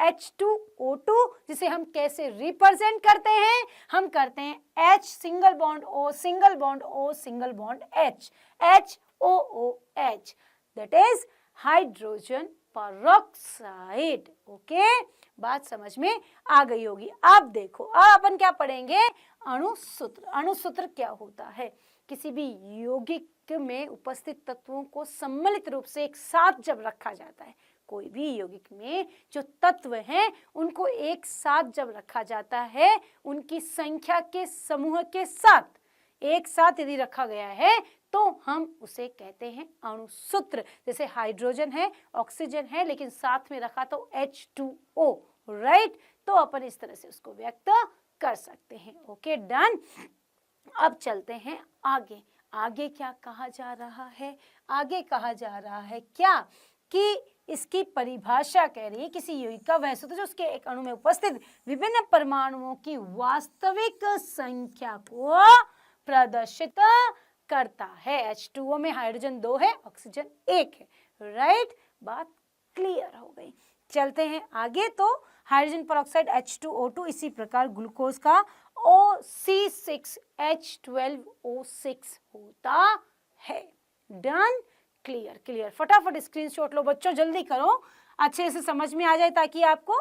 H2O2, जिसे हम कैसे रिप्रेजेंट करते हैं, हम करते हैं H single bond O single bond O single bond H, HOOH, that is hydrogen peroxide. Okay, बात समझ में आ गई होगी। अब देखो, अब अपन क्या पढ़ेंगे, अणुसूत्र। अणुसूत्र क्या होता है, किसी भी यौगिक में उपस्थित तत्वों को सम्मिलित रूप से एक साथ जब रखा जाता है, कोई भी यौगिक में जो तत्व हैं उनको एक साथ जब रखा जाता है, उनकी संख्या के समूह के साथ एक साथ यदि रखा गया है तो हम उसे कहते हैं अणुसूत्र। जैसे हाइड्रोजन है, ऑक्सीजन है, लेकिन साथ में रखा तो H2O, राइट। तो अपन इस तरह से उसको व्यक्त कर सकते हैं। Okay, done. अब चलते हैं आगे। आगे क्या कहा जा रहा है, आगे कहा जा रहा है क्या कि इसकी परिभाषा कह रही है किसी यौगिक का वह सूत्र जो उसके एक अणु में उपस्थित विभिन्न परमाणुओं की वास्तविक संख्या को प्रदर्शित करता है। H2O में हाइड्रोजन 2 है, ऑक्सीजन 1 है, राइट। बात क्लियर हो गई। चलते हैं आगे। तो हाइड्रोजन परऑक्साइड H2O2, इसी प्रकार ग्लूकोज का OC6H12O6 होता है। Done, clear. फटाफट स्क्रीनशॉट लो बच्चों, जल्दी करो, अच्छे से समझ में आ जाए, ताकि आपको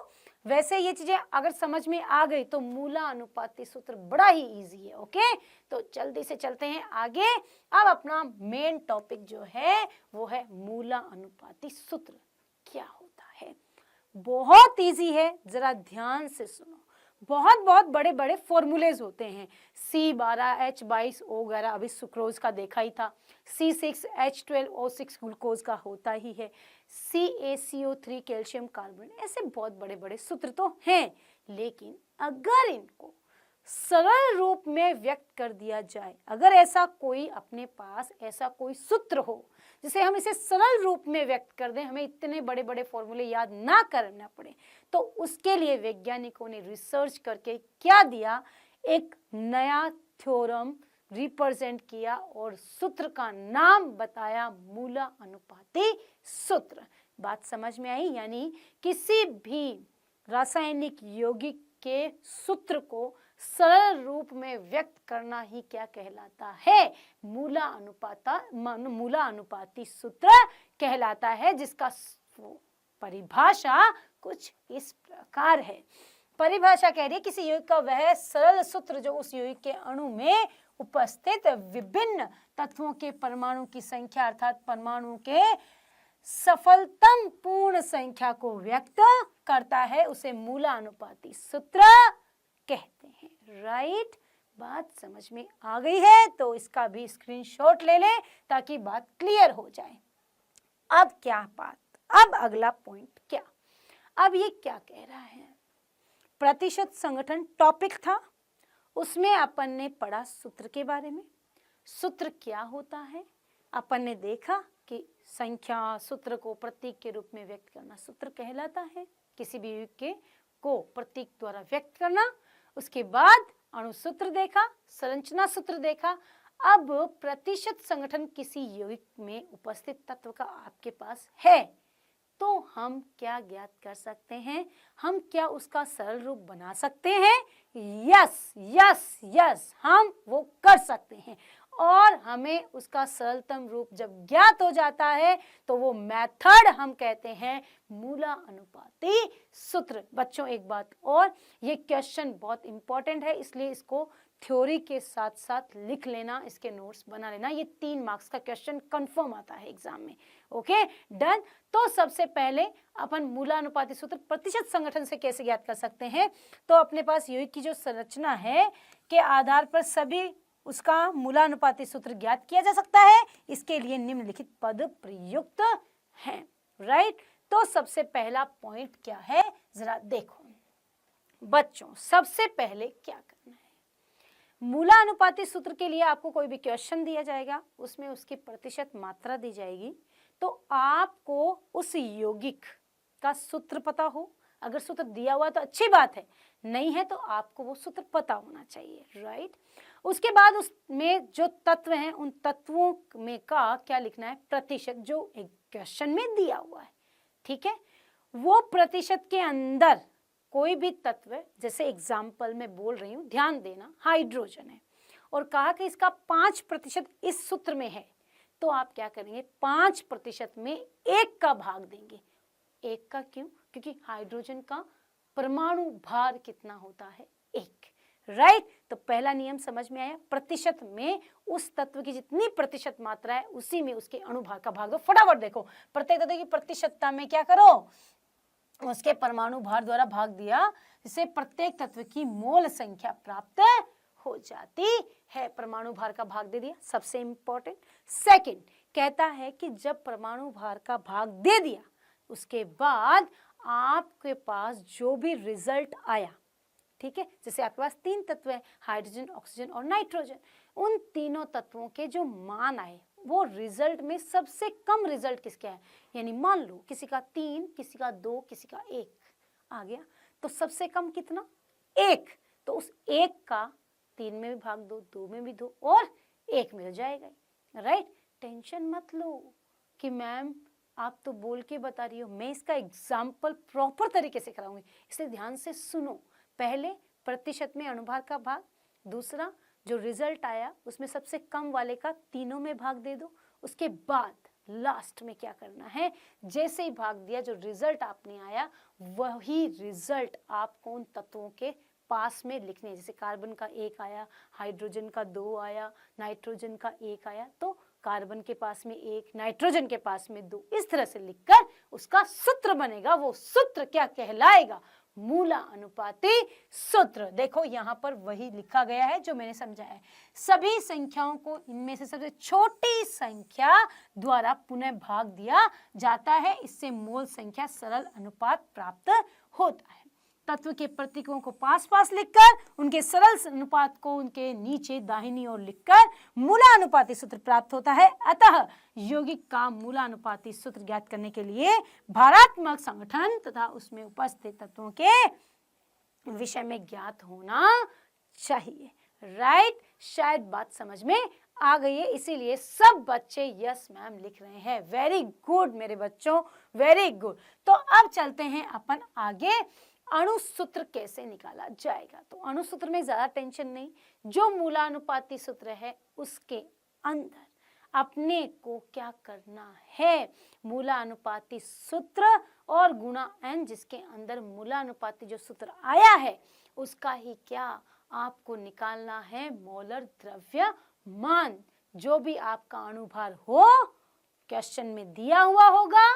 वैसे ये चीजें अगर समझ में आ गई तो मूला अनुपाती सूत्र बड़ा ही इजी है। ओके, तो जल्दी से चलते हैं आगे। अब अपना मेन टॉपिक जो है वो है मूला अनुपाती सूत्र क्या होता है। बहुत इजी है, जरा ध्यान से सुनो। बहुत बड़े बड़े फॉर्मूलेज होते हैं। C12H22O वगैरह अभी सुक्रोज का देखा ही था, C6H12O6 ग्लूकोज का होता ही है, CaCO3 कैल्शियम कार्बोनेट, ऐसे बहुत बड़े बड़े सूत्र तो हैं। लेकिन अगर इनको सरल रूप में व्यक्त कर दिया जाए, अगर ऐसा कोई अपने पास ऐसा कोई सूत्र हो जिसे हम इसे सरल रूप में व्यक्त कर दें, हमें इतने बड़े बड़े फॉर्मूले याद ना करना पड़े, तो उसके लिए वैज्ञानिकों ने रिसर्च करके क्या दिया, एक नया थ्योरम रिप्रेजेंट किया और सूत्र का नाम बताया मूला अनुपाती सूत्र। बात समझ में आई? यानी किसी भी रासायनिक यौगिक के सूत्र को सरल रूप में व्यक्त करना ही क्या कहलाता है, मूला अनुपाती सूत्र कहलाता है, जिसका परिभाषा कुछ इस प्रकार है। परिभाषा कह रही है किसी यौगिक का वह सरल सूत्र जो उस यौगिक के अणु में उपस्थित विभिन्न तत्वों के परमाणु की संख्या अर्थात परमाणु के सफलतम पूर्ण संख्या को व्यक्त करता है, उसे मूला अनुपाती सूत्र कहते हैं, राइट। बात समझ में आ गई है तो इसका भी स्क्रीनशॉट ले लें ताकि बात क्लियर हो जाए। अब क्या बात, अब अगला पॉइंट क्या, अब ये क्या कह रहा है, प्रतिशत संगठन टॉपिक था, उसमें अपन ने पढ़ा सूत्र के बारे में। सूत्र क्या होता है, अपन ने देखा कि संख्या सूत्र को प्रतीक के रूप में व्यक्त करना सूत्र कहलाता है, किसी भी यौगिक के को प्रतीक द्वारा व्यक्त करना। उसके बाद अणुसूत्र देखा, संरचना सूत्र देखा। अब प्रतिशत संगठन किसी यौगिक में उपस्थित तत्व का आपके पास है तो हम क्या ज्ञात कर सकते हैं? हम क्या उसका सरल रूप बना सकते हैं? यस यस यस, हम वो कर सकते हैं। और हमें उसका सरलतम रूप जब ज्ञात हो जाता है तो वो मेथड हम कहते हैं मूलानुपाती सूत्र। बच्चों एक बात और, ये क्वेश्चन बहुत इंपॉर्टेंट है, इसलिए इसको थ्योरी के साथ साथ लिख लेना, इसके नोट्स बना लेना। ये 3 मार्क्स का क्वेश्चन कंफर्म आता है एग्जाम में। Okay done. तो सबसे पहले अपन मूलानुपाती सूत्र प्रतिशत संगठन से कैसे ज्ञात कर सकते हैं? तो अपने पास यौगिक की जो संरचना है के आधार पर सभी उसका मूलानुपाती सूत्र ज्ञात किया जा सकता है। इसके लिए निम्नलिखित पद प्रयुक्त हैं। राइट। तो सबसे पहला पॉइंट क्या है, जरा देखो बच्चों। सबसे पहले क्या करना है, मूलानुपाती सूत्र के लिए आपको कोई भी क्वेश्चन दिया जाएगा, उसमें उसकी प्रतिशत मात्रा दी जाएगी, तो आपको उस यौगिक का सूत्र पता हो। अगर सूत्र दिया हुआ तो अच्छी बात है, नहीं है तो आपको वो सूत्र पता होना चाहिए। राइट। उसके बाद उसमें जो तत्व हैं उन तत्वों में का क्या लिखना है, प्रतिशत, जो एक क्वेश्चन में दिया हुआ है। ठीक है। वो प्रतिशत के अंदर कोई भी तत्व, जैसे एग्जाम्पल में बोल रही हूं, ध्यान देना, हाइड्रोजन है और कहा कि इसका 5% इस सूत्र में है, तो आप क्या करेंगे, 5% में 1 का भाग देंगे। 1 का क्यों? क्योंकि हाइड्रोजन का परमाणु भार कितना होता है, 1। राइट। तो पहला नियम समझ में आया, प्रतिशत में उस तत्व की जितनी प्रतिशत मात्रा है उसी में उसके अणुभार का भाग दो। फटाफट देखो, प्रत्येक तत्व की प्रतिशतता में क्या करो, उसके परमाणु भार द्वारा भाग दिया, जिससे प्रत्येक तत्व की मोल संख्या प्राप्त हो जाती है। परमाणु भार का भाग दे दिया, सबसे इंपॉर्टेंट। सेकंड कहता है कि जब परमाणु भार का भाग दे दिया, उसके बाद आपके पास जो भी रिजल्ट आया, ठीक है, जैसे आपके पास 3 तत्व है, हाइड्रोजन, ऑक्सीजन और नाइट्रोजन, उन तीनों तत्वों के जो मान आए वो रिजल्ट में सबसे कम रिजल्ट किसका है, यानी मान लो किसी का 3, किसी का 2, किसी का 1 आ गया, तो सबसे कम कितना, 1। तो उस 1 का 3 में भी भाग दो, 2 में भी दो और 1 में हो जाएगा। राइट। टेंशन मत लो कि मैम आप तो बोल के बता रही हो, मैं इसका एग्जाम्पल प्रॉपर तरीके से कराऊंगी, इसलिए ध्यान से सुनो। पहले प्रतिशत में अणुभार का भाग, दूसरा जो रिजल्ट आया उसमें सबसे कम वाले का तीनों में भाग दे दो। उसके बाद लास्ट में क्या करना है, जैसे ही भाग दिया जो रिजल्ट आपने आया वही रिजल्ट आपको उन तत्वों के पास में लिखने हैं। जैसे कार्बन का 1 आया, हाइड्रोजन का 2 आया, नाइट्रोजन का 1 आया, तो कार्बन के पास में 1, नाइट्रोजन के पास में 2, इस तरह से लिखकर उसका सूत्र बनेगा। वो सूत्र क्या कहलाएगा, मूलानुपाती सूत्र। देखो यहां पर वही लिखा गया है जो मैंने समझाया है। सभी संख्याओं को इनमें से सबसे छोटी संख्या द्वारा पुनः भाग दिया जाता है, इससे मोल संख्या सरल अनुपात प्राप्त होता है। तत्व के प्रतीकों को पास पास लिखकर उनके सरल अनुपात को उनके नीचे दाहिनी ओर लिखकर मूलानुपाती सूत्र प्राप्त होता है। अतः यौगिक का मूलानुपाती सूत्र ज्ञात करने के लिए भारात्मक संगठन तथा उसमें उपस्थित तत्वों के विषय में ज्ञात होना चाहिए। राइट। शायद बात समझ में आ गई है, इसीलिए सब बच्चे यस मैम लिख रहे हैं। वेरी गुड मेरे बच्चों, वेरी गुड। तो अब चलते हैं अपन आगे, अणुसूत्र कैसे निकाला जाएगा। तो अणुसूत्र में ज्यादा टेंशन नहीं, जो मूलानुपाती सूत्र है उसके अंदर अपने को क्या करना है, मूलानुपाती सूत्र और गुणा n, जिसके अंदर मूलानुपाती जो सूत्र आया है उसका ही क्या आपको निकालना है, मोलर द्रव्यमान। जो भी आपका अणुभार हो क्वेश्चन में दिया हुआ होगा,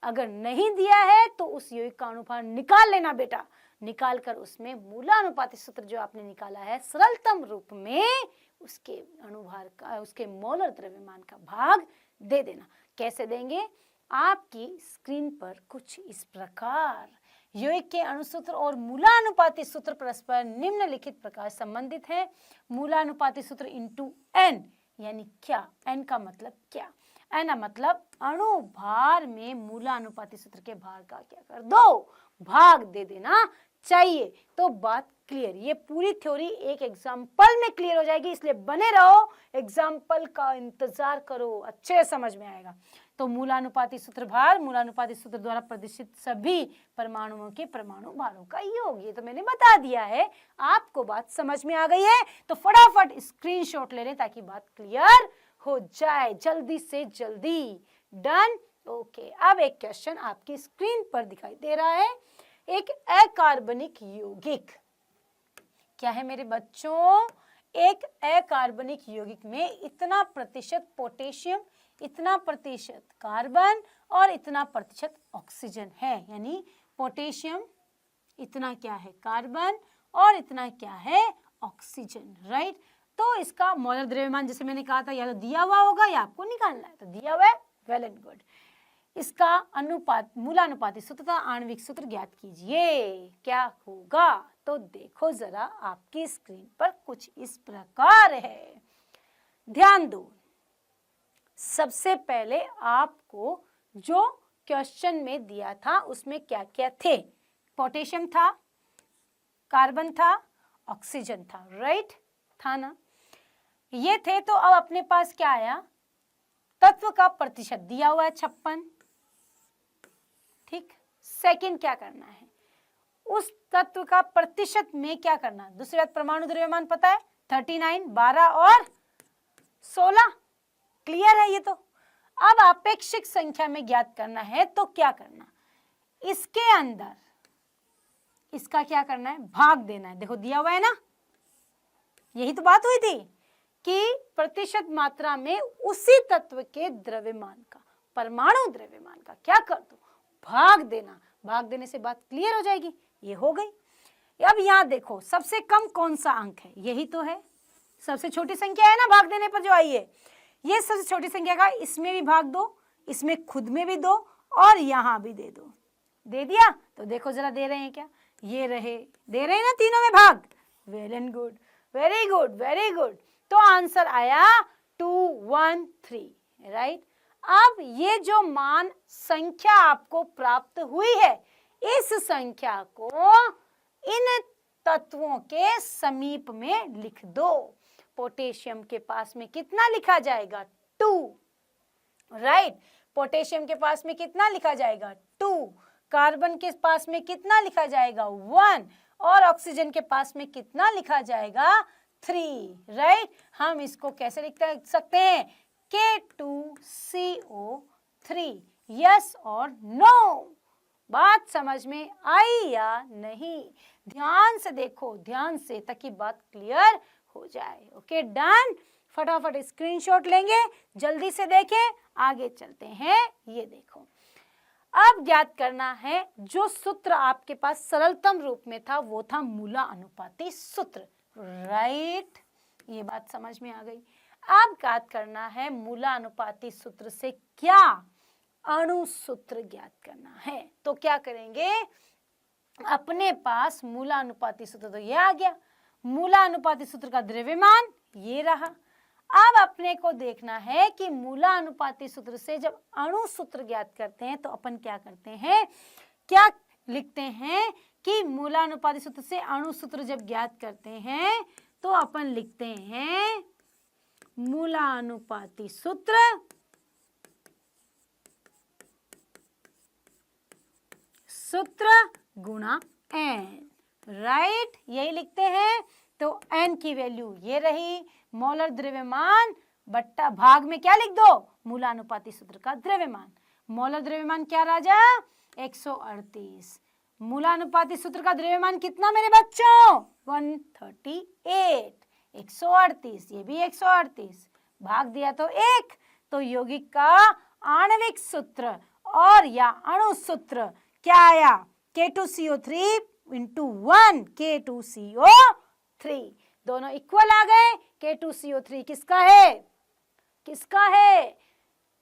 अगर नहीं दिया है तो उस यौगिक का अणुभार निकाल लेना बेटा, निकाल कर उसमें मूलानुपाती सूत्र जो आपने निकाला है सरलतम रूप में उसके अणुभार का, उसके मोलर द्रव्यमान का भाग दे देना। कैसे देंगे, आपकी स्क्रीन पर कुछ इस प्रकार, यौगिक के अणुसूत्र और मूलानुपाती सूत्र परस्पर निम्नलिखित प्रकार संबंधित है। मूलानुपाती सूत्र इंटू n, यानी क्या, n का मतलब क्या, n का मतलब अणुभार में मूलानुपाती सूत्र के भार का क्या कर दो, भाग दे देना चाहिए। तो बात क्लियर, ये पूरी थ्योरी एक एग्जाम्पल में क्लियर हो जाएगी, इसलिए बने रहो, एग्जाम्पल का इंतजार करो, अच्छे समझ में आएगा। तो मूलानुपाती सूत्र भार मूलानुपाती सूत्र द्वारा प्रदर्शित सभी परमाणुओं के परमाणु भारों का योग। ये तो मैंने बता दिया है, आपको बात समझ में आ गई है? तो फटाफट स्क्रीनशॉट ले लें ताकि बात क्लियर हो जाए जल्दी से जल्दी। डन? ओके। अब एक क्वेश्चन आपकी स्क्रीन पर दिखाई दे रहा है, एक अकार्बनिक यौगिक। क्या है मेरे बच्चों? एक अकार्बनिक यौगिक में इतना प्रतिशत पोटेशियम, इतना प्रतिशत कार्बन और इतना प्रतिशत ऑक्सीजन है, यानी पोटेशियम इतना क्या है कार्बन और इतना क्या है ऑक्सीजन, राइट? तो इसका मॉलर द्रव्यमान जैसे मैंने कहा था या तो दिया हुआ होगा या आपको निकालना है, तो दिया हुआ है, वेल एंड गुड। इसका अनुपात मूलानुपाती सूत्र तथा आणविक सूत्र ज्ञात कीजिए। क्या होगा? तो देखो जरा, आपकी स्क्रीन पर कुछ इस प्रकार है, ध्यान दो। सबसे पहले आपको जो क्वेश्चन में दिया था उसमें क्या क्या थे? पोटेशियम था, कार्बन था, ऑक्सीजन था, राइट? था ना? ये थे। तो अब अपने पास क्या आया? तत्व का प्रतिशत दिया हुआ है 56, ठीक। सेकंड क्या करना है? उस तत्व का प्रतिशत में क्या करना? दूसरी बात, परमाणु द्रव्यमान पता है 39, 12 और 16, क्लियर है ये तो। अब आपेक्षिक संख्या में ज्ञात करना है तो क्या करना? इसके अंदर इसका क्या करना है? भाग देना है। देखो दिया हुआ है ना, यही तो बात हुई थी कि प्रतिशत मात्रा में उसी तत्व के द्रव्यमान का, परमाणु द्रव्यमान का क्या कर दो? भाग देना। भाग देने से बात क्लियर हो जाएगी। ये हो गई। अब यहाँ देखो, सबसे कम कौन सा अंक है? यही तो है, सबसे छोटी संख्या है ना भाग देने पर जो आई है, ये सबसे छोटी संख्या का इसमें भी भाग दो, इसमें खुद में भी दो और यहाँ भी दे दो। दे दिया? तो देखो जरा दे रहे हैं क्या? ये रहे, दे रहे हैं ना तीनों में भाग। Well and good, very good, very good. तो आंसर आया 213, राइट? अब ये जो मान संख्या आपको प्राप्त हुई है, इस संख्या को इन तत्वों के समीप में लिख दो। पोटेशियम के पास में कितना लिखा जाएगा? 2, राइट? पोटेशियम के पास में कितना लिखा जाएगा? 2। कार्बन के पास में कितना लिखा जाएगा? 1। और ऑक्सीजन के पास में कितना लिखा जाएगा? 3, राइट? हम इसको कैसे लिख सकते हैं? K2CO3, यस और नो? बात समझ में आई या नहीं? ध्यान से देखो, ध्यान से, ताकि बात क्लियर हो जाए। Okay, done? फटाफट स्क्रीनशॉट लेंगे, जल्दी से देखें, आगे चलते हैं। ये देखो, अब ज्ञात करना है जो सूत्र आपके पास सरलतम रूप में था, वो था मूलानुपाती सूत्र, राइट? ये बात समझ में आ गई। अब ज्ञात करना है मूलानुपाती सूत्र से क्या? अणु सूत्र ज्ञात करना है। तो क्या करेंगे? अपने पास मूलानुपाती सूत्र तो ये आ गया, मूलानुपाती सूत्र का द्रव्यमान ये रहा। अब अपने को देखना है कि मूलानुपाती सूत्र से जब अणु सूत्र ज्ञात करते हैं तो अपन क्या करते हैं, क्या लिखते हैं कि मूलानुपाती सूत्र से अणु सूत्र जब ज्ञात करते हैं तो अपन लिखते हैं मूलानुपाती सूत्र गुणा n, राइट? यही लिखते हैं। तो n की वैल्यू ये रही, मोलर द्रव्यमान बट्टा भाग में क्या लिख दो? मूलानुपाती सूत्र का द्रव्यमान। मोलर द्रव्यमान क्या राजा? 138। मूलानुपाती सूत्र का द्रव्यमान कितना मेरे बच्चों? 138। 138, ये भी 138, भाग दिया तो 1। तो यौगिक का आणविक सूत्र और या अणु सूत्र क्या आया? K2CO3 into 1 K2CO3, दोनों इक्वल आ गए। K2CO3 किसका है? किसका है?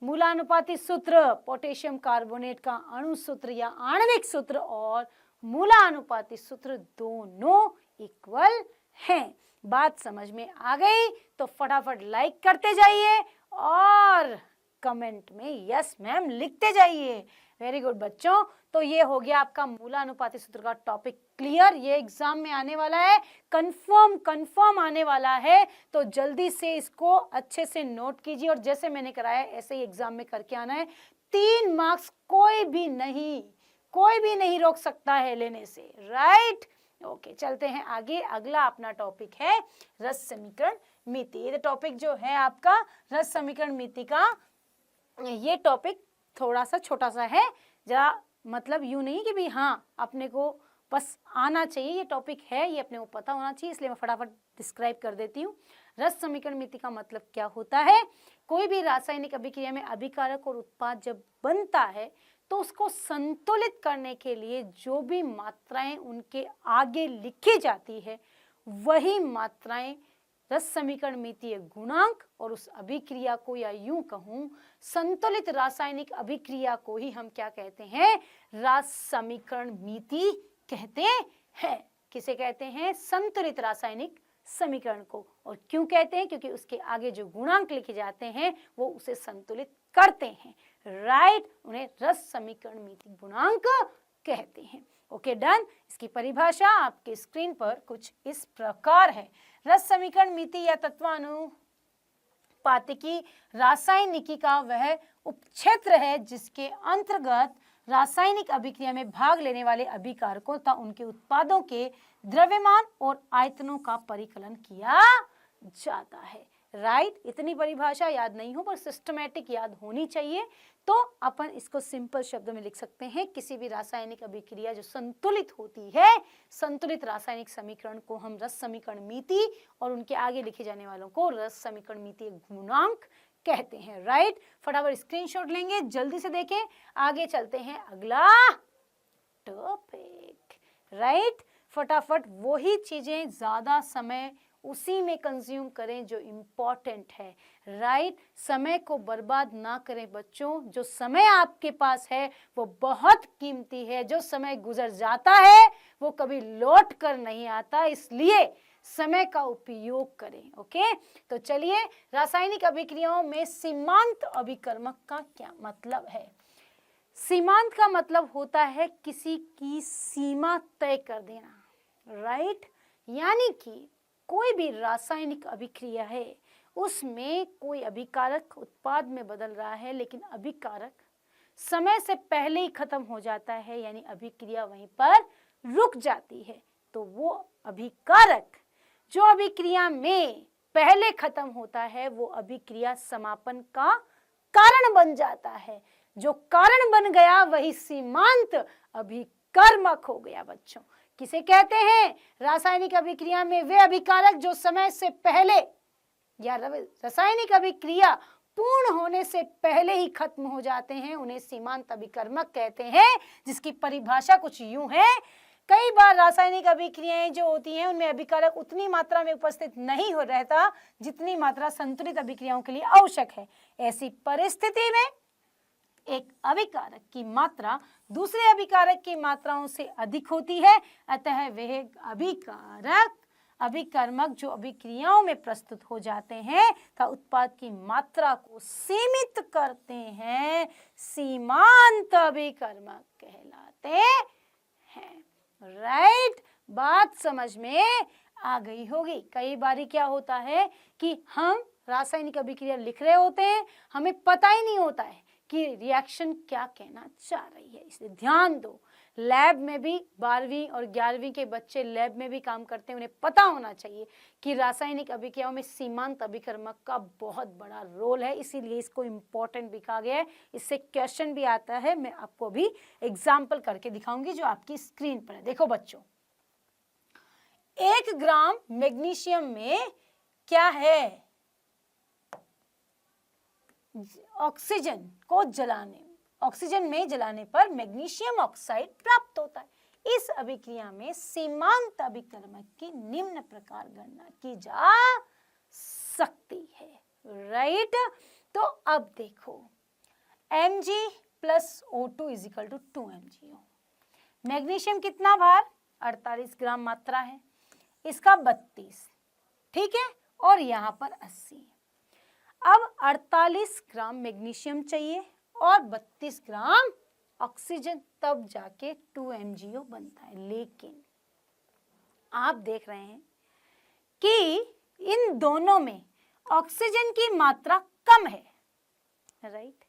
मूलानुपाती सूत्र पोटेशियम कार्बोनेट का अणु सूत्र या आणविक सूत्र और मूलानुपाती सूत्र दोनों इक्वल हैं। बात समझ में आ गई? तो फटाफट लाइक करते जाइए और कमेंट में यस मैम लिखते जाइए। वेरी गुड बच्चों। तो ये हो गया आपका मूलानुपाती सूत्र का टॉपिक क्लियर। ये एग्जाम में आने वाला है, कंफर्म आने वाला है, तो जल्दी से इसको अच्छे से नोट कीजिए और जैसे मैंने कराया ऐसे ही एग्जाम में करके आना है। 3 मार्क्स कोई भी नहीं रोक सकता है लेने से, राइट। ओके, चलते हैं आगे। अगला अपना टॉपिक है रस समीकरण मिति। ये टॉपिक जो है आपका रस समीकरण मिति का, ये टॉपिक थोड़ा सा छोटा सा है, जरा मतलब यूं नहीं कि भी हाँ अपने को बस आना चाहिए, ये टॉपिक है, ये अपने को पता होना चाहिए, इसलिए मैं फटाफट डिस्क्राइब कर देती हूँ। रस समीकरण मिति का मतलब क्या होता है? कोई भी रासायनिक अभिक्रिया में अभिकारक और उत्पाद जब बनता है तो उसको संतुलित करने के लिए जो भी मात्राएं उनके आगे लिखी जाती है वही मात्राएं रस समीकरण मितीय गुणांक और उस अभिक्रिया को, या यूं कहूं संतुलित रासायनिक अभिक्रिया को ही हम क्या कहते हैं? रस समीकरण मिति कहते हैं। किसे कहते हैं? संतुलित रासायनिक समीकरण को। और क्यों कहते हैं? क्योंकि उसके आगे जो गुणांक लिखे जाते हैं वो उसे संतुलित करते हैं, राइट। उन्हें रस समीकरण मिति गुणांक कहते हैं। Okay, done. इसकी परिभाषा आपके स्क्रीन पर कुछ इस प्रकार है। रस समीकरण मिति या तत्वानुपातिकी रासायनिकी का वह उपक्षेत्र है जिसके अंतर्गत रासायनिक अभिक्रिया में भाग लेने वाले अभिकारकों तथा उनके उत्पादों के द्रव्यमान और आयतनों का परिकलन किया जाता है, राइट। इतनी परिभाषा याद नहीं हो पर सिस्टमैटिक याद होनी चाहिए। तो अपन इसको सिंपल शब्दों में लिख सकते हैं, किसी भी रासायनिक अभिक्रिया जो संतुलित होती है, संतुलित रासायनिक समीकरण को हम रस समीकरण मिति और उनके आगे लिखे जाने वालों को रस समीकरण मिति गुणांक कहते हैं, राइट। फटाफट स्क्रीनशॉट लेंगे, जल्दी से देखें, आगे चलते हैं अगला टॉपिक, राइट। फटाफट वही चीजें ज्यादा समय उसी में कंज्यूम करें जो इम्पोर्टेंट है, राइट। समय को बर्बाद ना करें बच्चों। जो समय आपके पास है वो बहुत कीमती है, जो समय गुजर जाता है वो कभी लौट कर नहीं आता, इसलिए समय का उपयोग करें। ओके, तो चलिए, रासायनिक अभिक्रियाओं में सीमांत अभिकर्मक का क्या मतलब है? सीमांत का मतलब होता है किसी की सीमा तय कर देना, राइट। यानी कि कोई भी रासायनिक अभिक्रिया है, उसमें कोई अभिकारक उत्पाद में बदल रहा है, लेकिन अभिकारक समय से पहले ही खत्म हो जाता है, यानी अभिक्रिया वहीं पर रुक जाती है, तो वो अभिकारक जो अभिक्रिया में पहले खत्म होता है वो अभिक्रिया समापन का कारण बन जाता है। जो कारण बन गया वही सीमांत अभिकर्मक हो गया बच्चों। किसे कहते हैं? रासायनिक अभिक्रिया में वे अभिकारक जो समय से पहले, या रासायनिक अभिक्रिया पूर्ण होने से पहले ही खत्म हो जाते हैं, उन्हें सीमांत अभिकर्मक कहते हैं, जिसकी परिभाषा कुछ यूं है। कई बार रासायनिक अभिक्रियाएं जो होती हैं उनमें अभिकारक उतनी मात्रा में उपस्थित नहीं हो रहता जितनी मात्रा संतुलित अभिक्रियाओं के लिए आवश्यक है। ऐसी परिस्थिति में एक अभिकारक की मात्रा दूसरे अभिकारक की मात्राओं से अधिक होती है, अतः वह अभिकारक अभिकर्मक जो अभिक्रियाओं में प्रस्तुत हो जाते हैं तथा उत्पाद की मात्रा को सीमित करते हैं, सीमांत अभिकर्मक कहलाते हैं, राइट। बात समझ में आ गई होगी। कई बारी क्या होता है कि हम रासायनिक अभिक्रिया लिख रहे होते हैं, हमें पता ही नहीं होता है कि रिएक्शन क्या कहना चाह रही है, इसलिए ध्यान दो। लैब में भी 12वीं और 11वीं के बच्चे लैब में भी काम करते हैं, उन्हें पता होना चाहिए कि रासायनिक अभिक्रियाओं में सीमांत अभिकर्मक का बहुत बड़ा रोल है, इसीलिए इसको इम्पोर्टेंट भी कहा गया है। इससे क्वेश्चन भी आता है, मैं आपको भी एग्जाम्पल करके दिखाऊंगी जो आपकी स्क्रीन पर है। देखो बच्चों, 1 ग्राम मैग्नीशियम में क्या है? ऑक्सीजन में जलाने पर मैग्नीशियम ऑक्साइड प्राप्त होता है। इस अभिक्रिया में सीमांत अभिकर्मक की निम्न प्रकार गणना की जा सकती है, राइट। तो अब देखो, Mg + O2 = 2 MgO। मैग्नीशियम कितना भार? 48 ग्राम मात्रा है, इसका 32, ठीक है, और यहाँ पर 80। अब 48 ग्राम मैग्नीशियम चाहिए और 32 ग्राम ऑक्सीजन तब जाके 2 MgO बनता है। लेकिन आप देख रहे हैं कि इन दोनों में ऑक्सीजन की मात्रा कम है, राइट।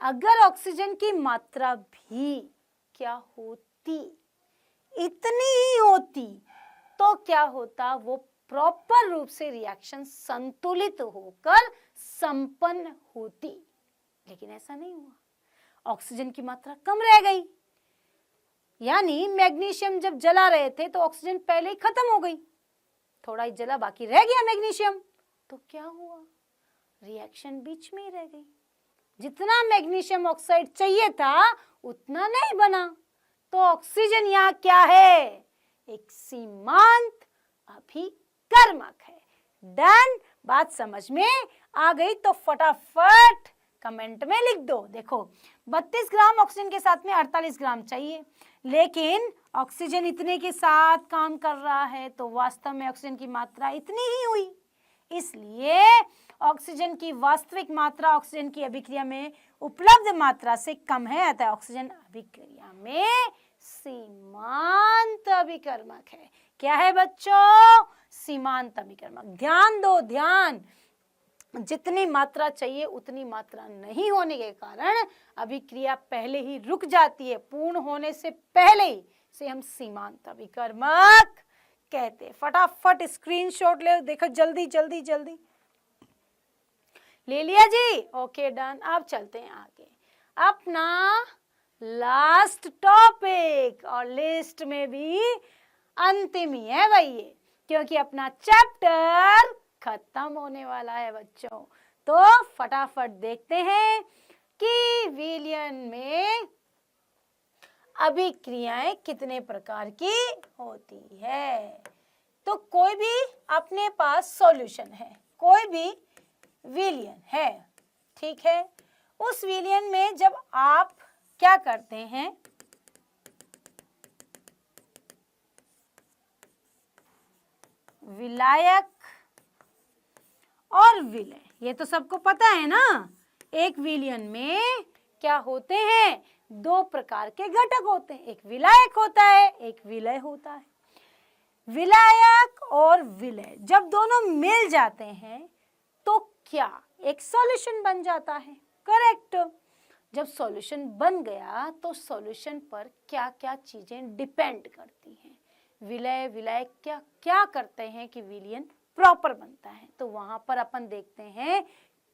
अगर ऑक्सीजन की मात्रा भी क्या होती, इतनी ही होती, तो क्या होता, वो प्रॉपर रूप से रिएक्शन संतुलित होकर संपन्न होती। लेकिन ऐसा नहीं हुआ, ऑक्सीजन की मात्रा कम रह गई। यानी मैग्नीशियम जब जला रहे थे तो ऑक्सीजन पहले ही खत्म हो गई, थोड़ा ही जला, बाकी रह गया मैग्नीशियम। तो क्या हुआ, रिएक्शन बीच में ही रह गई। जितना मैग्नीशियम ऑक्साइड चाहिए था उतना नहीं बना। तो ऑक्सीजन यहाँ क्या है, एक सीमांत अभिकर्मक है। डन, बात समझ में आ गई तो फटाफट कमेंट में लिख दो। देखो 32 ग्राम ऑक्सीजन के साथ में 48 ग्राम चाहिए, लेकिन ऑक्सीजन इतने के साथ काम कर रहा है तो वास्तव में ऑक्सीजन की मात्रा इतनी ही हुई। इसलिए ऑक्सीजन की वास्तविक मात्रा ऑक्सीजन की अभिक्रिया में उपलब्ध मात्रा से कम है, अतः ऑक्सीजन अभिक्रिया में सीमांत अभिकर्मक है। क्या है बच्चों, सीमांत अभिकर्मक। ध्यान दो, ध्यान, जितनी मात्रा चाहिए उतनी मात्रा नहीं होने के कारण अभिक्रिया पहले ही रुक जाती है, पूर्ण होने से पहले ही से हम सीमांत अभिकर्मक कहते हैं। फटाफट स्क्रीनशॉट ले, देखो जल्दी जल्दी जल्दी। ले लिया जी, ओके डन। अब चलते हैं आगे, अपना लास्ट टॉपिक, और लिस्ट में भी अंतिम ही है भाई ये, क्योंकि अपना चैप्टर खत्म होने वाला है बच्चों। तो फटाफट देखते हैं कि विलयन में अभिक्रियाएं कितने प्रकार की होती है। तो कोई भी अपने पास सॉल्यूशन है, कोई भी विलयन है, ठीक है। उस विलयन में जब आप क्या करते हैं, विलायक और विलय, ये तो सबको पता है ना। एक विलयन में क्या होते हैं, दो प्रकार के घटक होते हैं, एक विलायक होता है, एक विलय होता है। विलायक और विलय जब दोनों मिल जाते हैं तो क्या एक सॉल्यूशन बन जाता है, करेक्ट। जब सॉल्यूशन बन गया तो सॉल्यूशन पर क्या क्या चीजें डिपेंड करती हैं, विलय विलायक क्या क्या करते हैं कि विलयन प्रॉपर बनता है। तो वहां पर अपन देखते हैं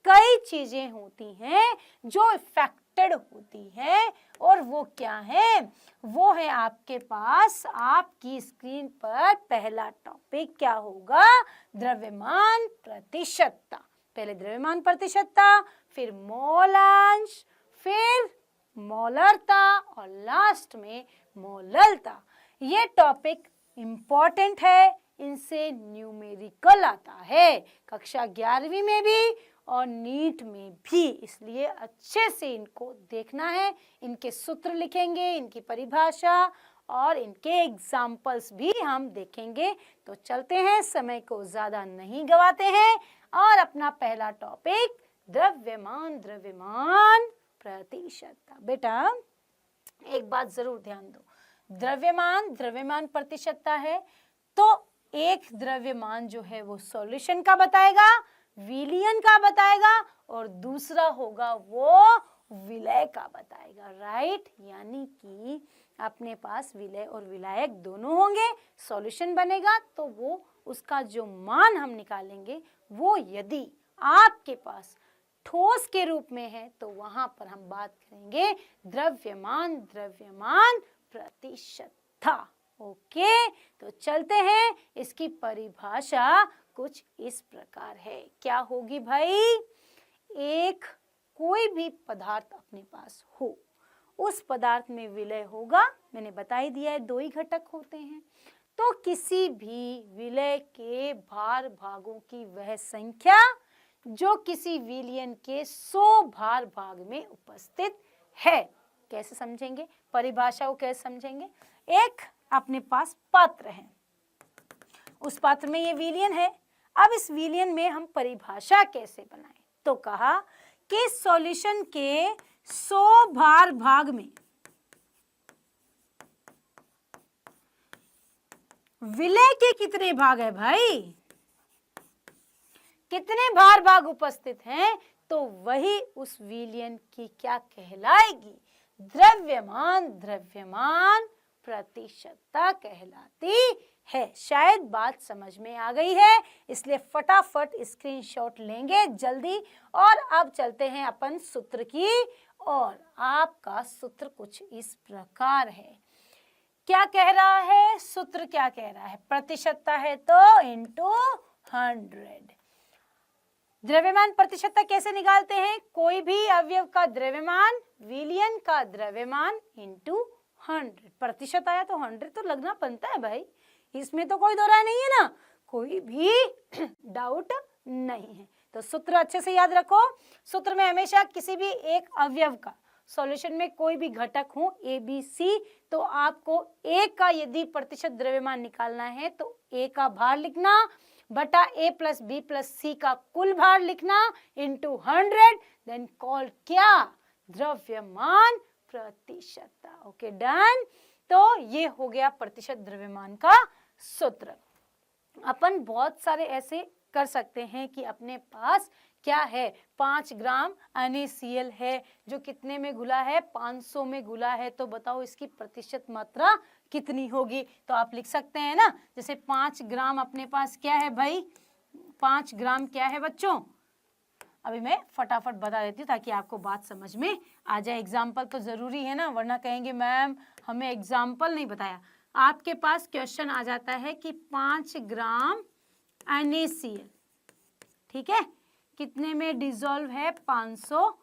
कई चीजें होती हैं जो इफेक्टेड होती है, और वो क्या है, वो है आपके पास आपकी स्क्रीन पर पहला टॉपिक क्या होगा, द्रव्यमान प्रतिशतता। पहले द्रव्यमान प्रतिशतता, फिर मोलांश, फिर मोलरता, और लास्ट में मोललता। ये टॉपिक इंपॉर्टेंट है, इनसे न्यूमेरिकल आता है कक्षा 11वीं में भी और नीट में भी, इसलिए अच्छे से इनको देखना है। इनके सूत्र लिखेंगे, इनकी परिभाषा और इनके एग्जाम्पल्स भी हम देखेंगे। तो चलते हैं, समय को ज्यादा नहीं गवाते हैं, और अपना पहला टॉपिक द्रव्यमान, द्रव्यमान प्रतिशतता। बेटा एक बात जरूर ध्यान दो, द्रव्यमान द्रव्यमान प्रतिशतता है तो एक द्रव्यमान जो है वो सॉल्यूशन का बताएगा, विलयन का बताएगा, और दूसरा होगा वो विलय का बताएगा, राइट। यानी कि अपने पास विलय और विलायक दोनों होंगे, सॉल्यूशन बनेगा तो वो उसका जो मान हम निकालेंगे वो यदि आपके पास ठोस के रूप में है तो वहां पर हम बात करेंगे द्रव्यमान द्रव्यमान प्रतिशतता। ओके, तो चलते हैं, इसकी परिभाषा कुछ इस प्रकार है। क्या होगी भाई, एक कोई भी पदार्थ अपने पास हो, उस पदार्थ में विलय होगा, मैंने बता ही दिया है दो ही घटक होते हैं। तो किसी भी विलय के भार भागों की वह संख्या जो किसी विलयन के 100 भार भाग में उपस्थित है। कैसे समझेंगे, परिभाषा को कैसे समझेंगे, एक अपने पास पात्र है, उस पात्र में ये विलयन है। अब इस विलयन में हम परिभाषा कैसे बनाएं, तो कहा कि सॉल्यूशन के 100 भार भाग में विलय के कितने भाग है भाई, कितने भाग उपस्थित हैं, तो वही उस विलयन की क्या कहलाएगी, द्रव्यमान, द्रव्यमान प्रतिशतता कहलाती है। शायद बात समझ में आ गई है, इसलिए फटाफट स्क्रीनशॉट लेंगे जल्दी। और अब चलते हैं अपन सूत्र की और आपका सूत्र कुछ इस प्रकार है। क्या कह रहा है सूत्र, क्या कह रहा है, प्रतिशतता है तो इंटू 100। द्रव्यमान प्रतिशतता कैसे निकालते हैं, कोई भी अवयव का द्रव्यमान विलयन का द्रव्यमान इंटू 100। प्रतिशत आया तो 100 तो लगना बनता है भाई, इसमें तो कोई दो राय नहीं है ना, कोई भी डाउट नहीं है। तो सूत्र अच्छे से याद रखो। सूत्र में हमेशा किसी भी एक अवयव का सॉल्यूशन में कोई भी घटक हो ए बी सी, तो आपको ए का यदि प्रतिशत द्रव्यमान निकालना है तो ए का भार लिखना बटा ए प्लस बी प्लस सी का कुल भार लिखना इंटू 100, देन कॉल क्या, द्रव्यमान प्रतिशतता। Okay done. तो ये हो गया प्रतिशत द्रव्यमान का सूत्र। अपन बहुत सारे ऐसे कर सकते हैं कि अपने पास क्या है, 5 ग्राम NaCl है जो कितने में घुला है, 500 में घुला है, तो बताओ इसकी प्रतिशत मात्रा कितनी होगी। तो आप लिख सकते हैं ना, जैसे 5 ग्राम अपने पास क्या है भाई, 5 ग्राम क्या है बच्चों, अभी मैं फटाफट बता देती हूँ ताकि आपको बात समझ में आ जाए। एग्जाम्पल तो जरूरी है ना, वरना कहेंगे मैम हमें एग्जाम्पल नहीं बताया। आपके पास क्वेश्चन आ जाता है कि 5 ग्राम NaCl, ठीक है, कितने में डिसॉल्व है, 500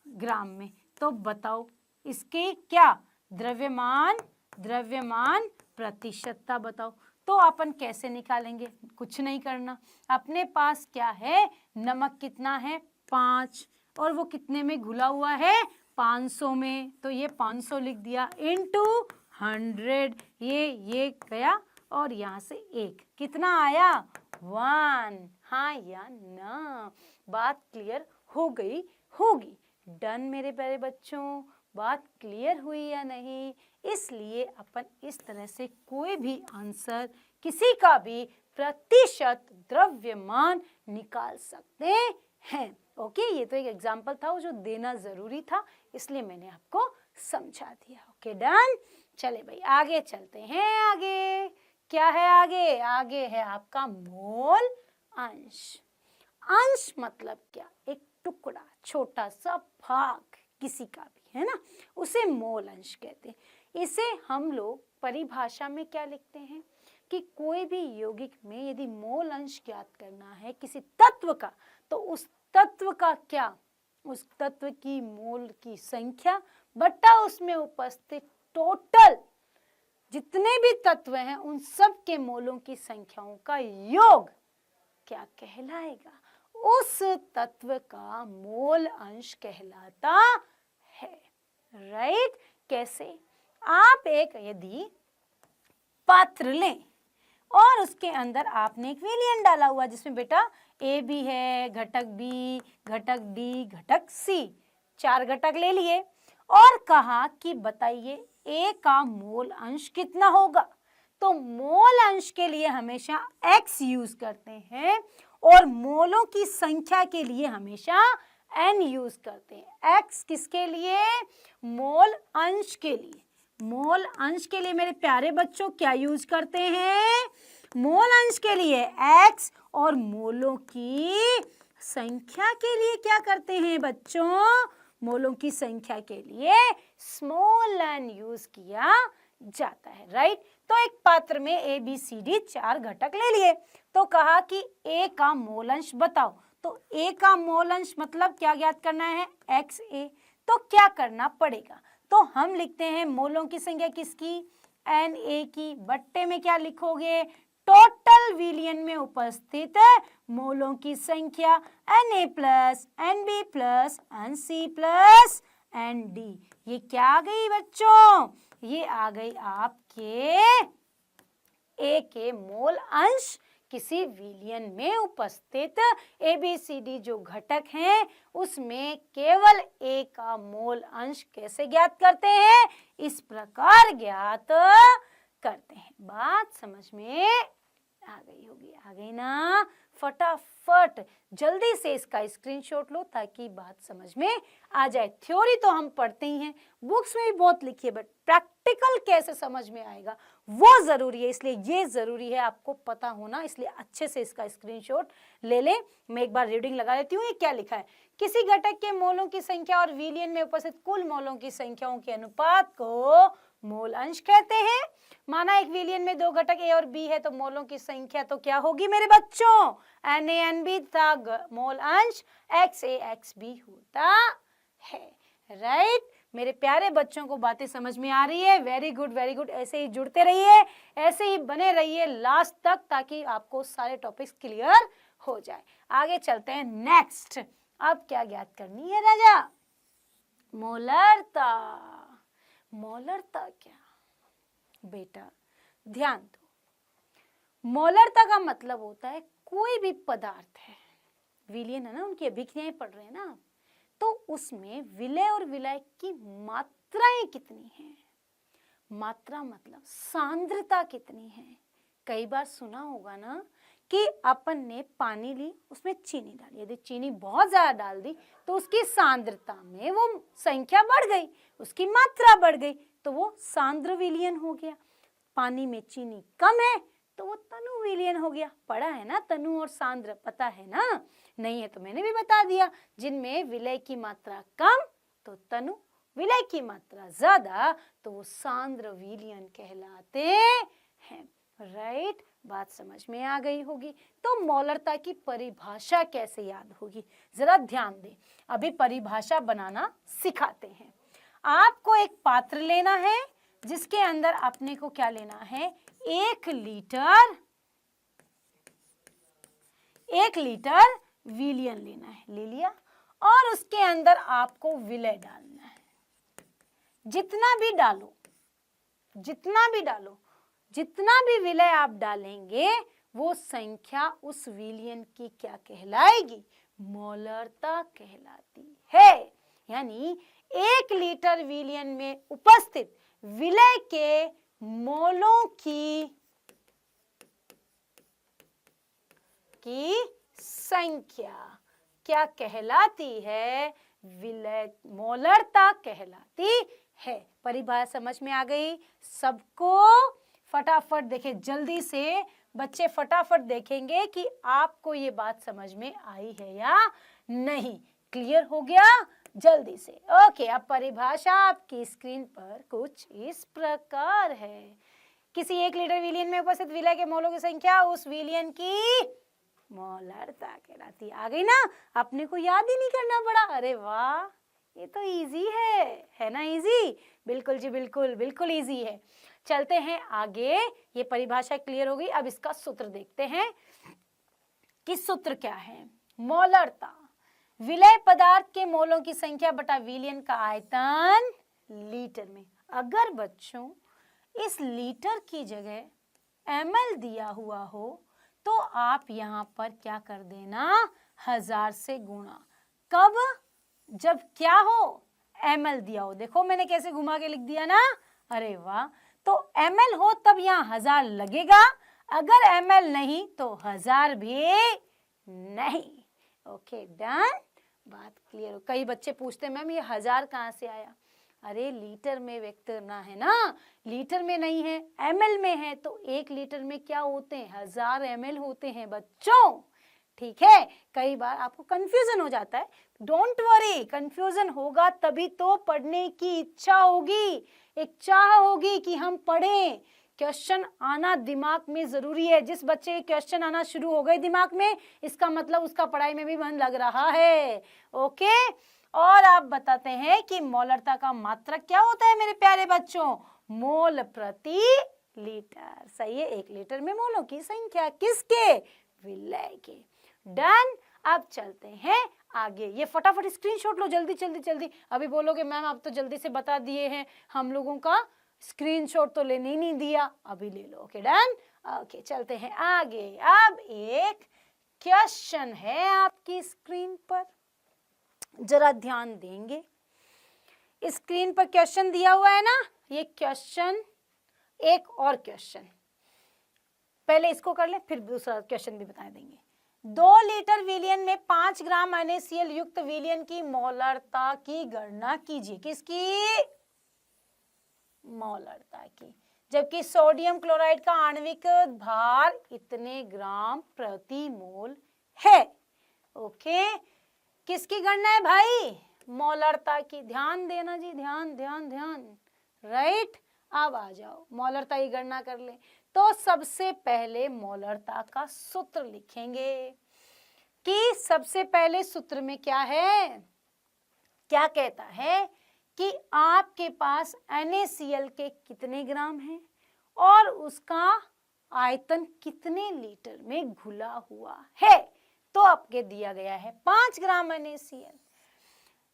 ग्राम में, तो बताओ इसके क्या द्रव्यमान, द्रव्यमान प्रतिशतता बताओ। तो अपन कैसे निकालेंगे, कुछ नहीं करना, अपने पास क्या है, नमक कितना है 5, और वो कितने में घुला हुआ है 500 में, तो ये 500 लिख दिया इंटू 100, ये गया और यहाँ से 1 कितना आया 1। हाँ या ना, बात क्लियर हो गई होगी। डन मेरे प्यारे बच्चों, बात क्लियर हुई या नहीं। इसलिए अपन इस तरह से कोई भी आंसर, किसी का भी प्रतिशत द्रव्यमान निकाल सकते हैं। ओके, ये तो एक एग्जाम्पल था जो देना जरूरी था, इसलिए मैंने आपको समझा दिया। Okay done. चले भाई आगे चलते हैं। आगे क्या है, आगे आगे है आपका मोल अंश। अंश मतलब क्या, एक टुकड़ा, छोटा सा भाग किसी का भी, है ना, उसे मोल अंश कहते हैं। इसे हम लोग परिभाषा में क्या लिखते हैं कि कोई भी यौगिक में यदि मोल अंश ज्ञात करना है किसी तत्व का, तो उस तत्व का क्या, उस तत्व की मोल की संख्या बटा उसमें उपस्थित टोटल जितने भी तत्व हैं उन सब के मोलों की संख्याओं का योग क्या कहलाएगा, उस तत्व का मोल अंश कहलाता है। राइट। कैसे, आप एक यदि पात्र लें और उसके अंदर आपने एक विलयन डाला हुआ जिसमें बेटा ए बी है, घटक बी, घटक डी, घटक सी, 4 घटक ले लिए और कहा कि बताइए ए का मोल अंश कितना होगा। तो मोल अंश के लिए हमेशा x यूज करते हैं और मोलों की संख्या के लिए हमेशा n यूज करते हैं। x किसके लिए, मोल अंश के लिए। मोल अंश के लिए मेरे प्यारे बच्चों क्या यूज करते हैं, मोल अंश के लिए x, और मोलों की संख्या के लिए क्या करते हैं बच्चों, मोलों की संख्या के लिए स्मॉल n यूज किया जाता है। राइट। तो एक पात्र में ए बी सी डी 4 घटक ले लिए, तो कहा कि ए का मोल अंश बताओ। तो ए का मोल अंश मतलब क्या ज्ञात करना है, एक्स ए। तो क्या करना पड़ेगा, तो हम लिखते हैं मोलों की संख्या किसकी, एन ए की, बट्टे में क्या लिखोगे, टोटल विलयन में उपस्थित मोलों की संख्या N A plus N B plus N C plus N D. ये क्या आ गई बच्चों, ये आ गई आपके ए के मोल अंश किसी विलयन में उपस्थित ए बी सी डी जो घटक हैं उसमें केवल ए का मोल अंश कैसे ज्ञात करते हैं, इस प्रकार ज्ञात करते हैं। बात समझ में आ गई होगी, आ गई ना? फटाफट जल्दी से इसका स्क्रीनशॉट लो ताकि बात समझ में आ जाए। थ्योरी तो हम पढ़ते ही हैं, बुक्स में भी बहुत लिखी है, बट प्रैक्टिकल कैसे समझ में आएगा वो जरूरी है, इसलिए ये जरूरी है आपको पता होना, इसलिए अच्छे से इसका स्क्रीनशॉट ले लें। मैं एक बार रीडिंग लगा लेती हूँ। ये क्या लिखा है? किसी घटक के मोलों की संख्या और विलयन में उपस्थित कुल मोलों की संख्याओं के अनुपात को मोल अंश कहते हैं। माना एक विलयन में 2 घटक ए और बी है, तो मोलों की संख्या तो क्या होगी मेरे बच्चों? NaNB तथा मोल अंश XaXb होता है। राइट? मेरे प्यारे बच्चों को बातें समझ में आ रही है? Very good, very good. ऐसे ही जुड़ते रहिए, ऐसे ही बने रहिए लास्ट तक, ताकि आपको सारे टॉपिक्स क्लियर हो जाए। आगे चलते हैं नेक्स्ट। अब क्या ज्ञात करनी है राजा? मोलरता। मोलरता क्या बेटा? ध्यान दो। मोलरता का मतलब होता है कोई भी पदार्थ है, विलयन है ना, उनकी अभिक्रियाएं पढ़ रहे हैं ना, तो उसमें विलय और विलय की मात्राएं कितनी हैं। मात्रा मतलब सांद्रता कितनी है। कई बार सुना होगा ना कि अपन ने पानी ली, उसमें चीनी डाली, यदि चीनी बहुत ज्यादा डाल दी तो उसकी सांद्रता में वो संख्या बढ़ गई, उसकी मात्रा बढ़ गई, तो वो सांद्र विलयन हो गया। पानी में चीनी कम है तो वो तनु विलयन हो गया। पढ़ा है ना तनु और सांद्र, पता है ना? नहीं है तो मैंने भी बता दिया। जिनमें विलय की मात्रा कम तो तनु, विलय की मात्रा ज्यादा तो वो सांद्र विलयन कहलाते हैं। राइट? बात समझ में आ गई होगी। तो मोलरता की परिभाषा कैसे याद होगी, जरा ध्यान दें। अभी परिभाषा बनाना सिखाते हैं। आपको एक पात्र लेना है जिसके अंदर अपने को क्या लेना है? 1 लीटर विलयन लेना है। ले लिया, और उसके अंदर आपको विलय डालना है। जितना भी डालो, जितना भी विलय आप डालेंगे वो संख्या उस विलयन की क्या कहलाएगी? मोलरता कहलाती है। यानी 1 लीटर विलयन में उपस्थित विलय के मोलों की संख्या क्या कहलाती है? विलय मोलरता कहलाती है। परिभाषा समझ में आ गई सबको? फटाफट देखें, जल्दी से बच्चे फटाफट देखेंगे कि आपको ये बात समझ में आई है या नहीं। क्लियर हो गया? जल्दी से। ओके, अब परिभाषा आपकी स्क्रीन पर कुछ इस प्रकार है। किसी 1 लीटर विलयन में उपस्थित विलय के मोलों की संख्या उस विलयन की मोलरता कहलाती है। आ गई ना? अपने को याद ही नहीं करना पड़ा। अरे वाह, ये तो इजी है ना? इजी, बिल्कुल जी, बिल्कुल बिल्कुल इजी है। चलते हैं आगे। ये परिभाषा क्लियर हो गई। अब इसका सूत्र देखते हैं कि सूत्र क्या है। मोलरता विलय पदार्थ के मोलों की संख्या बटा विलयन का आयतन लीटर में। अगर बच्चों इस लीटर की जगह ml दिया हुआ हो तो आप यहाँ पर क्या कर देना? 1000 से गुणा। कब? जब क्या हो? ml दिया हो। देखो मैंने कैसे घुमा के लिख दिया ना? अरे वाह। तो ml हो तब यहाँ 1000 लगेगा, अगर ml नहीं तो 1000 भी नहीं। Okay, done. बात क्लियर हो? कई बच्चे पूछते हैं मैम ये 1000 कहाँ से आया? अरे लीटर में व्यक्त करना है ना, लीटर में नहीं है, ml में है। तो 1 लीटर में क्या होते हैं? 1000 ml होते हैं बच्चों। ठीक है? कई बार आपको कंफ्यूजन हो जाता है। डोंट वरी, कंफ्यूजन होगा तभी तो पढ़ने की इच्छा होगी, एक चाह होगी कि हम पढ़ें। क्वेश्चन आना दिमाग में जरूरी है। जिस बच्चे के क्वेश्चन आना शुरू हो गए दिमाग में, इसका मतलब उसका पढ़ाई में भी मन लग रहा है। ओके, और आप बताते हैं कि मोलरता का मात्रक क्या होता है मेरे प्यारे बच्चों? मोल प्रति लीटर। सही है, 1 लीटर में मोलों की संख्या किसके? विलय के। डन। अब चलते हैं आगे। ये फटाफट स्क्रीनशॉट लो, जल्दी जल्दी जल्दी। अभी बोलोगे मैम आप तो जल्दी से बता दिए हैं, हम लोगों का स्क्रीनशॉट तो लेने ही नहीं दिया। अभी ले लो। Okay, done. ओके, चलते हैं आगे। अब एक क्वेश्चन है आपकी स्क्रीन पर, जरा ध्यान देंगे। स्क्रीन पर क्वेश्चन दिया हुआ है ना, ये क्वेश्चन एक और क्वेश्चन, पहले इसको कर ले फिर दूसरा क्वेश्चन भी बता देंगे। 2 लीटर विलयन में 5 ग्राम NaCl युक्त विलयन की मोलरता की गणना कीजिए। किसकी? मोलरता की। जबकि सोडियम क्लोराइड का आणविक भार इतने ग्राम प्रति मोल है। ओके, किसकी गणना है भाई? मोलरता की। ध्यान देना जी, ध्यान ध्यान ध्यान। राइट, अब आ जाओ मोलरता की गणना कर ले। तो सबसे पहले मोलरता का सूत्र लिखेंगे कि सबसे पहले सूत्र में क्या है, क्या कहता है कि आपके पास NaCl के कितने ग्राम हैं और उसका आयतन कितने लीटर में घुला हुआ है। तो आपके दिया गया है 5 ग्राम NaCl।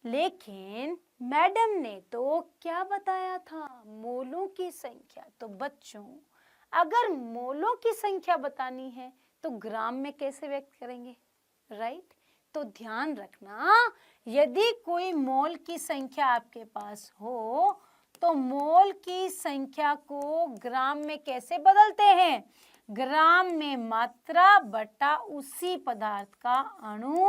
लेकिन मैडम ने तो क्या बताया था? मोलों की संख्या। तो बच्चों, अगर मोलों की संख्या बतानी है तो ग्राम में कैसे व्यक्त करेंगे? राइट, तो ध्यान रखना, यदि कोई मोल की संख्या आपके पास हो तो मोल की संख्या को ग्राम में कैसे बदलते हैं? ग्राम में मात्रा बटा उसी पदार्थ का अणु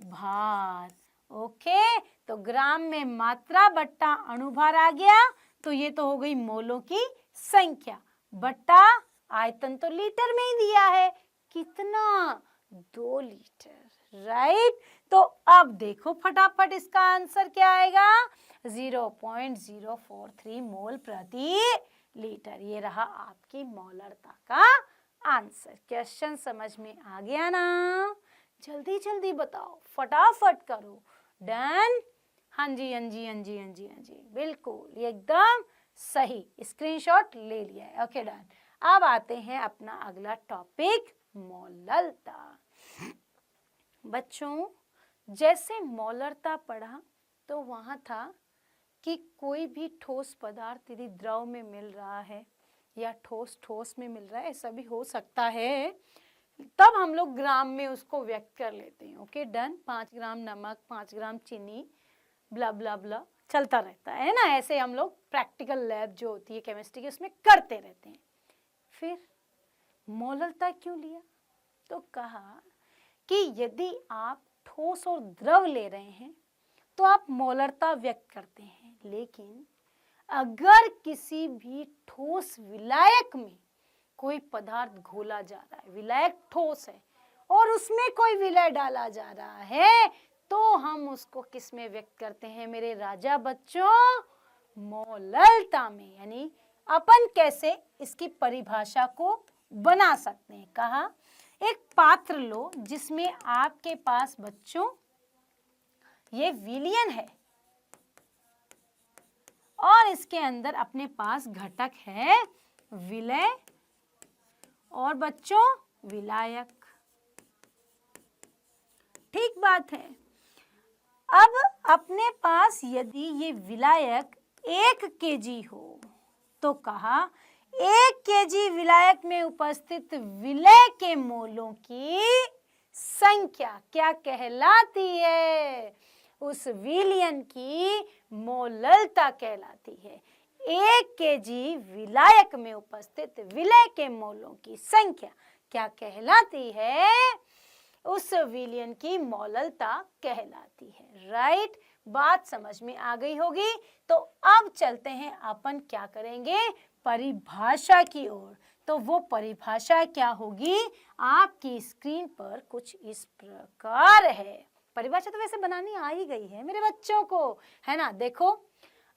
भार। ओके, तो ग्राम में मात्रा बट्टा अणुभार आ गया, तो ये तो हो गई मोलों की संख्या बट्टा आयतन तो लीटर में ही दिया है। कितना? 2 लीटर। राइट, तो अब देखो फटाफट इसका आंसर क्या आएगा? 0.043 मोल प्रति लीटर। ये रहा आपकी मोलरता का आंसर। क्वेश्चन समझ में आ गया ना? जल्दी जल्दी बताओ, फटाफट करो। डन? हाँ जी हाँ जी हाँ जी हाँ जी हाँ जी, बिल्कुल, ये एकदम सही, स्क्रीनशॉट ले लिया है। Okay done. अब आते हैं अपना अगला टॉपिक, मोलरता। बच्चों, जैसे मोलरता पढ़ा तो वहां था कि कोई भी ठोस पदार्थ यदि द्रव में मिल रहा है या ठोस ठोस में मिल रहा है, ऐसा भी हो सकता है, तब हम लोग ग्राम में उसको व्यक्त कर लेते हैं। Okay done. 5 ग्राम नमक, 5 ग्राम चीनी, ब्ला ब्ला ब्ला चलता रहता है ना। ऐसे हम लोग प्रैक्टिकल लैब जो होती है केमिस्ट्री की, उसमें करते रहते हैं। फिर मोलरता क्यों लिया? तो कहा कि यदि आप ठोस और द्रव ले रहे हैं तो आप मोलरता व्यक्त करते हैं, लेकिन अगर किसी भी ठोस विलायक में कोई पदार्थ घोला जा रहा है, विलायक ठोस है और उसमें कोई विलय डाला जा रहा है, तो हम उसको किस में व्यक्त करते हैं मेरे राजा बच्चों? मोलरता में। यानी अपन कैसे इसकी परिभाषा को बना सकते हैं? कहा, एक पात्र लो जिसमें आपके पास बच्चों ये विलयन है और इसके अंदर अपने पास घटक है विलय और बच्चों विलायक। ठीक बात है। अब अपने पास यदि ये विलायक 1 kg हो तो कहा 1 kg विलायक में उपस्थित विलय के मोलों की संख्या क्या कहलाती है? उस विलयन की मोलरता कहलाती है। 1 kg विलायक में उपस्थित विलय के मोलों की संख्या क्या कहलाती है? उस विलयन की मोलरता कहलाती है। राइट, बात समझ में आ गई होगी। तो अब चलते हैं अपन क्या करेंगे? परिभाषा की ओर। तो वो परिभाषा क्या होगी? आपकी स्क्रीन पर कुछ इस प्रकार है। परिभाषा तो वैसे बनानी आ ही गई है मेरे बच्चों को, है ना? देखो,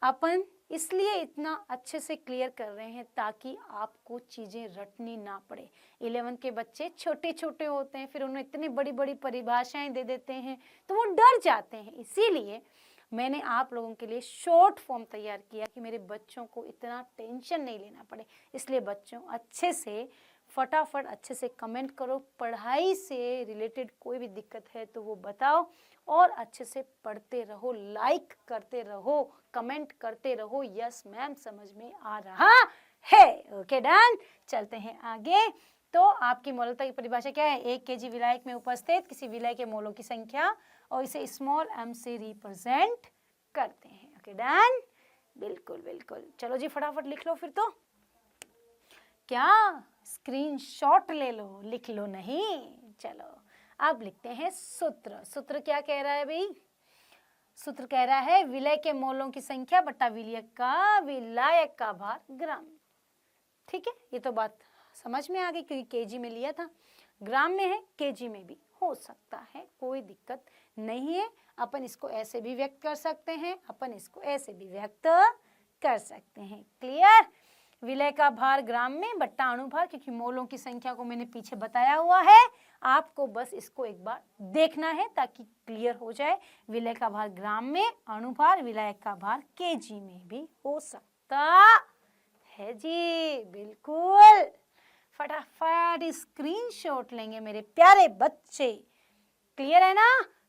अपन इसलिए इतना अच्छे से क्लियर कर रहे हैं ताकि आपको चीजें रटनी ना पड़े। 11th के बच्चे छोटे छोटे होते हैं, फिर उन्हें इतनी बड़ी बड़ी परिभाषाएं दे देते हैं तो वो डर जाते हैं। इसीलिए मैंने आप लोगों के लिए शॉर्ट फॉर्म तैयार किया कि मेरे बच्चों को इतना टेंशन नहीं लेना पड़े। इसलिए बच्चों अच्छे से फटाफट अच्छे से कमेंट करो। पढ़ाई से रिलेटेड कोई भी दिक्कत है तो वो बताओ और अच्छे से पढ़ते रहो, लाइक करते रहो, कमेंट करते रहो। यस मैम, समझ में आ रहा है। Okay done. चलते हैं आगे। तो आपकी मोलरता की परिभाषा क्या है? 1 kg विलायक में उपस्थित किसी विलय के मोलों की संख्या और इसे स्मॉल m से रिप्रेजेंट करते हैं। ओके डन, बिल्कुल बिल्कुल। चलो जी फटाफट लिख लो फिर। तो क्या स्क्रीनशॉट ले लो, लिख लो नहीं। चलो अब लिखते हैं सूत्र। सूत्र क्या कह रहा है भाई? सूत्र कह रहा है विलय के मोलों की संख्या बटा विलायक का भार ग्राम। ठीक है, ये तो बात समझ में आ गई क्योंकि केजी में लिया था, ग्राम में है, केजी में भी हो सकता है, कोई दिक्कत नहीं है। अपन इसको ऐसे भी व्यक्त कर सकते हैं, अपन इसको ऐसे भी व्यक्त कर सकते हैं। क्लियर? विलय का भार ग्राम में बट्टा अणुभार, क्योंकि मोलों की संख्या को मैंने पीछे बताया हुआ है, आपको बस इसको एक बार देखना है ताकि क्लियर हो जाए। विलय का भार ग्राम में, अणुभार विलायक का भार केजी में भी हो सकता है जी। बिल्कुल, फटाफट स्क्रीनशॉट लेंगे मेरे प्यारे बच्चे। क्लियर है ना?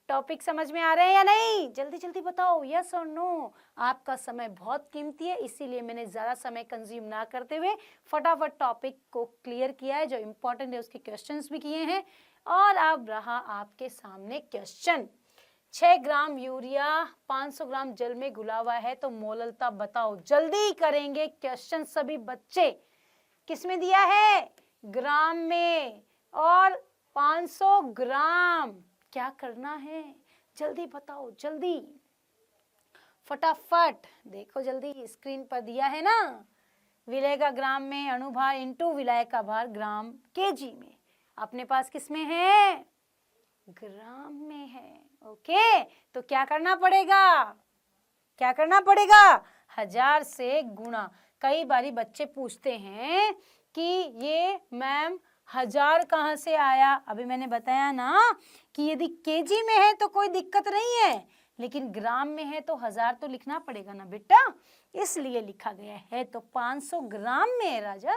टॉपिक समझ में आ रहे हैं या नहीं? जल्दी जल्दी बताओ, यस और नो। आपका समय बहुत कीमती है, इसीलिए मैंने ज़्यादा समय कंज्यूम ना करते हुए फटाफट टॉपिक को क्लियर किया है। जो इम्पोर्टेंट है उसके क्वेश्चंस भी किए हैं। और अब रहा आपके सामने क्वेश्चन। 6 ग्राम यूरिया 500 ग्राम जल में घुला हुआ है तो मोललता बताओ। जल्दी करेंगे क्वेश्चन सभी बच्चे। किसमें दिया है? ग्राम में। और 500 ग्राम क्या करना है? जल्दी बताओ, जल्दी फटाफट देखो, जल्दी स्क्रीन पर दिया है ना। विलय का ग्राम में अणुभार इंटू विलायक का भार ग्राम केजी में। अपने पास किसमें है? ग्राम में है। ओके, तो क्या करना पड़ेगा? क्या करना पड़ेगा? 1000 से गुणा। कई बारी बच्चे पूछते हैं कि ये मैम 1000 कहाँ से आया? अभी मैंने बताया ना कि यदि केजी में है तो कोई दिक्कत नहीं है, लेकिन ग्राम में है तो 1000 तो लिखना पड़ेगा ना बेटा, इसलिए लिखा गया है। तो 500 ग्राम में है राजा,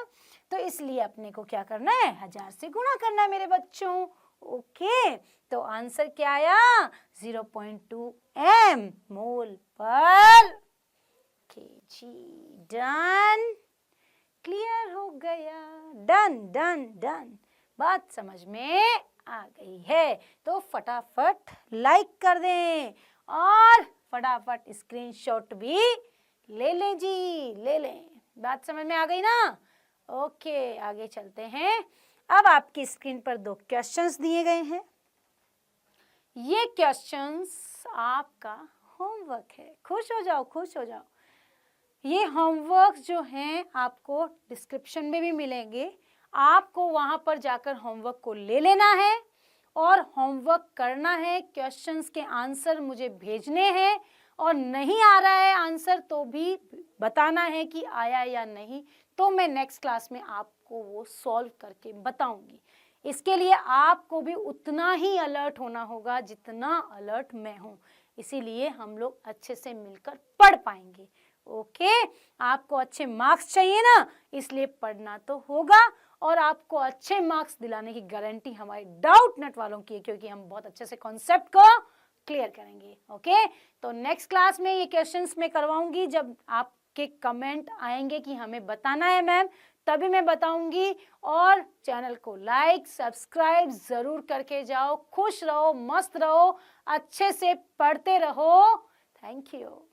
तो इसलिए अपने को क्या करना है? 1000 से गुणा करना है मेरे बच्चों। ओके, तो आंसर क्या आया? 0.2 m मोल पर केजी। डन? क्लियर हो गया? Done done done. बात समझ में आ गई है तो फटाफट लाइक कर दें और फटाफट स्क्रीनशॉट भी ले लें जी, ले लें। बात समझ में आ गई ना? ओके, आगे चलते हैं। अब आपकी स्क्रीन पर 2 क्वेश्चंस दिए गए हैं। ये क्वेश्चंस आपका होमवर्क है। खुश हो जाओ, खुश हो जाओ। ये होमवर्क जो हैं आपको डिस्क्रिप्शन में भी मिलेंगे। आपको वहाँ पर जाकर होमवर्क को ले लेना है और होमवर्क करना है। क्वेश्चंस के आंसर मुझे भेजने हैं और नहीं आ रहा है आंसर तो भी बताना है कि आया या नहीं, तो मैं नेक्स्ट क्लास में आपको वो सॉल्व करके बताऊंगी। इसके लिए आपको भी उतना ही अलर्ट होना होगा जितना अलर्ट मैं हूँ, इसीलिए हम लोग अच्छे से मिलकर पढ़ पाएंगे। ओके, आपको अच्छे मार्क्स चाहिए ना, इसलिए पढ़ना तो होगा और आपको अच्छे मार्क्स दिलाने की गारंटी हमारे डाउट नेट वालों की है, क्योंकि हम बहुत अच्छे से कॉन्सेप्ट को क्लियर करेंगे। ओके, तो नेक्स्ट क्लास में ये क्वेश्चंस मैं करवाऊंगी। जब आपके कमेंट आएंगे कि हमें बताना है मैम, तभी मैं बताऊंगी। और चैनल को लाइक सब्सक्राइब जरूर करके जाओ। खुश रहो, मस्त रहो, अच्छे से पढ़ते रहो। Thank you.